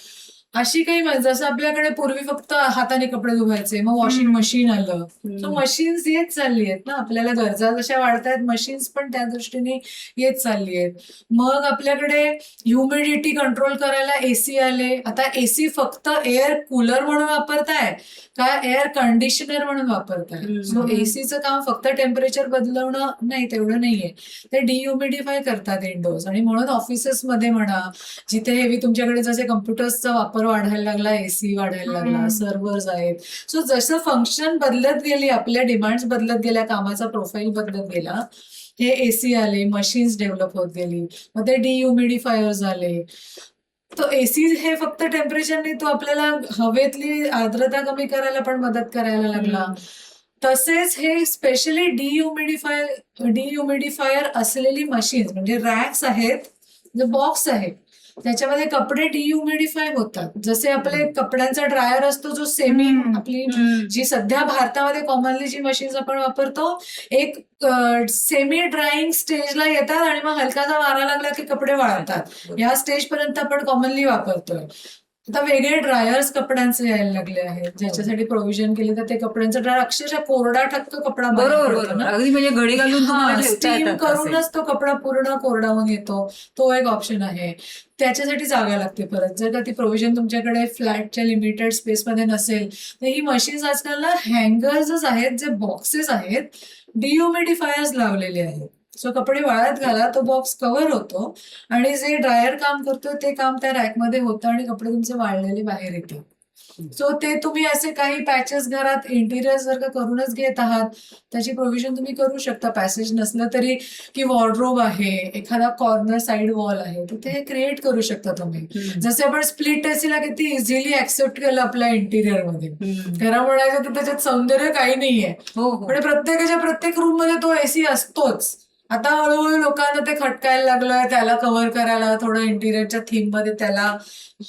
अशी काही जसं आपल्याकडे पूर्वी फक्त हाताने कपडे धुवायचे, मग वॉशिंग मशीन आलं, सो मशीन्स येत चालली आहेत ना, आपल्याला गरजा जशा वाढतायत मशीन्स पण त्या दृष्टीने येत चालली आहेत. मग आपल्याकडे ह्युमिडिटी कंट्रोल करायला एसी आले. आता एसी फक्त एअर कूलर म्हणून वापरताय का एअर कंडिशनर म्हणून वापरताय? सो एसीचं काम फक्त टेम्परेचर बदलवणं नाही, तेवढं नाहीये, ते डिह्युमिडिफाय करतात इंडोर्स. आणि म्हणून ऑफिसेसमध्ये म्हणा, जिथे हेवी तुमच्याकडे जसे कम्प्युटर्सचा वापर वाढायला लागला, एसी वाढायला लागला, सर्व्हर्स आहेत, सो जसं फंक्शन बदलत गेली, आपल्या डिमांड्स बदलत गेल्या, कामाचा प्रोफाईल बदलत गेला, हे एसी आले, मशीन्स डेव्हलप होत गेली, मग ते डिह्युमिडिफायर्स आले. तो एसी हे फक्त टेम्परेचर नाही, तो आपल्याला हवेतली आर्द्रता कमी करायला पण मदत करायला लागला. तसेच हे स्पेशली डिह्युमिडिफायर असलेली मशीन्स म्हणजे रॅक्स आहेत, जे बॉक्स आहे, त्याच्यामध्ये कपडे डिह्युमिडिफाय होतात. जसे आपले कपड्यांचा ड्रायर असतो जो सेमी, आपली जी सध्या भारतामध्ये कॉमनली जी मशीन्स आपण वापरतो, एक सेमी ड्राईंग स्टेजला येतात आणि मग हलकासा वारा लागला की कपडे वाळतात. या स्टेज पर्यंत आपण कॉमनली वापरतोय. आता वेगळे ड्रायर्स कपड्यांचे यायला लागले आहेत, ज्याच्यासाठी प्रोव्हिजन केले, तर ते कपड्यांचा ड्रायर अक्षरशः कोरडा ठक्क कपडा बाहेर पडतो बरोबर, ना. अगदी म्हणजे घडी घालून तुम्हाला ठेवता स्टीम येतात असे. करूनच तो कपडा पूर्ण कोरडा होऊन येतो, तो एक ऑप्शन आहे. त्याच्यासाठी जागा लागते परत. जर का ती प्रोव्हिजन तुमच्याकडे फ्लॅटच्या लिमिटेड स्पेसमध्ये नसेल तर ही मशीन्स आजकाल ना हँगर्सच आहेत, जे बॉक्सेस आहेत, डिह्युमिडिफायर्स लावलेले आहेत. सो कपडे वाळत घाला, तो बॉक्स कव्हर होतो आणि जे ड्रायर काम करतो ते काम त्या रॅकमध्ये होतं आणि कपडे तुमचे वाळलेले बाहेर येतात. सो ते तुम्ही असे काही पॅचेस घरात इंटिरियर जर का करूनच घेत आहात त्याची प्रोव्हिजन तुम्ही करू शकता. पॅसेज नसलं तरी की वॉर्डरोब आहे, एखादा कॉर्नर साईड वॉल आहे, तिथे क्रिएट करू शकता तुम्ही. जसे आपण स्प्लिट एसीला किती इझिली ऍक्सेप्ट केलं आपल्या इंटिरियर मध्ये. खरं म्हणायचं तर त्याच्यात सौंदर्य काही नाहीये, पण प्रत्येकाच्या प्रत्येक रूम मध्ये तो एसी असतोच. आता हळूहळू लोकांना ते खटकायला लागलंय, त्याला कव्हर करायला थोडं इंटिरियरच्या थीम मध्ये त्याला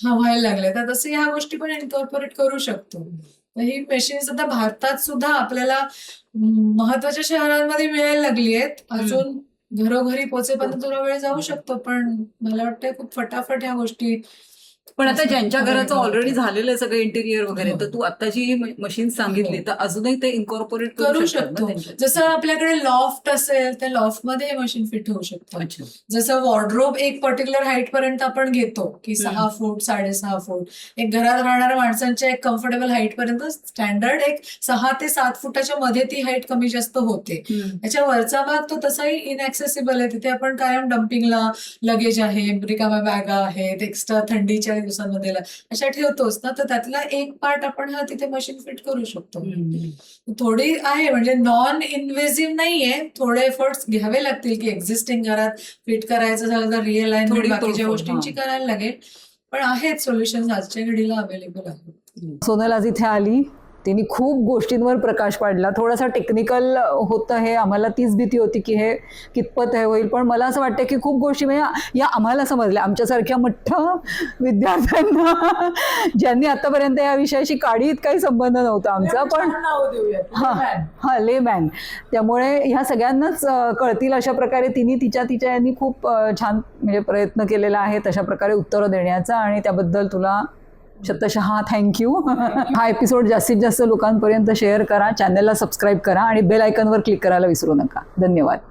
व्हायला लागलंय. तर तसे ह्या गोष्टी पण इन्कॉर्पोरेट करू शकतो. तर ही मशीन्स आता भारतात सुद्धा आपल्याला महत्वाच्या शहरांमध्ये मिळायला लागली आहेत. अजून घरोघरी पोहोचेपर्यंत थोडा वेळ जाऊ शकतो, पण मला वाटतं खूप फटाफट ह्या गोष्टी. पण आता ज्यांच्या घराचं ऑलरेडी झालेलं आहे सगळं इंटिरियर वगैरे, तर तू आत्ताची मशीन सांगितली तर अजूनही ते इन्कॉर्पोरेट करू शकतो. जसं आपल्याकडे लॉफ्ट असेल त्या लॉफ्ट मध्ये हे मशीन फिट होऊ शकतं. जसं वॉर्डरोब एक पर्टिक्युलर हाईट पर्यंत आपण घेतो की 6 फूट 6.5 फूट, एक घरात राहणाऱ्या माणसांच्या एक कम्फर्टेबल हाईट पर्यंत स्टँडर्ड एक 6 ते 7 फुटाच्या मध्ये ती हाईट कमी जास्त होते. त्याच्या वरचा भाग तो तसाही इनऍक्सेसिबल आहे. तिथे आपण कायम डम्पिंगला लगेज आहे, रिकाम्या बॅगा आहेत, एक्स्ट्रा थंडीच्या दिवसांमध्ये अशा ठेवतोच ना, तर त्यातला एक पार्ट आपण हा तिथे मशीन फिट करू शकतो. थोडी आहे म्हणजे नॉन इन्व्हेसिव्ह नाहीये, थोडे एफर्ट्स घ्यावे लागतील की एक्झिस्टिंग घरात फिट करायचं झालं तर रिअलाइनमेंट बाकीच्या गोष्टींची करायला लागेल, पण आहेत सोल्युशन आजच्या घडीला अवेलेबल आहेत. सोनल आज इथे आली, तिने खूप गोष्टींवर प्रकाश पाडला. थोडासा टेक्निकल होतं हे, आम्हाला तीच भीती होती की हे कितपत हे होईल, पण मला असं वाटतं की खूप गोष्टी म्हणजे या आम्हाला समजल्या, आमच्यासारख्या मठ्ठ विद्यार्थ्यांना ज्यांनी आतापर्यंत या विषयाशी काडीत काही संबंध नव्हता आमचा, पण हा लेमॅन, त्यामुळे ह्या सगळ्यांनाच कळतील अशा प्रकारे तिने तिच्या यांनी खूप छान म्हणजे प्रयत्न केलेला आहे तशा प्रकारे उत्तरं देण्याचा, आणि त्याबद्दल तुला शतशः थँक्यू. हा एपिसोड जास्तीत जास्त लोकांपर्यंत शेअर करा, चॅनलला सबस्क्राईब करा आणि बेल आयकॉनवर क्लिक करायला विसरू नका. धन्यवाद.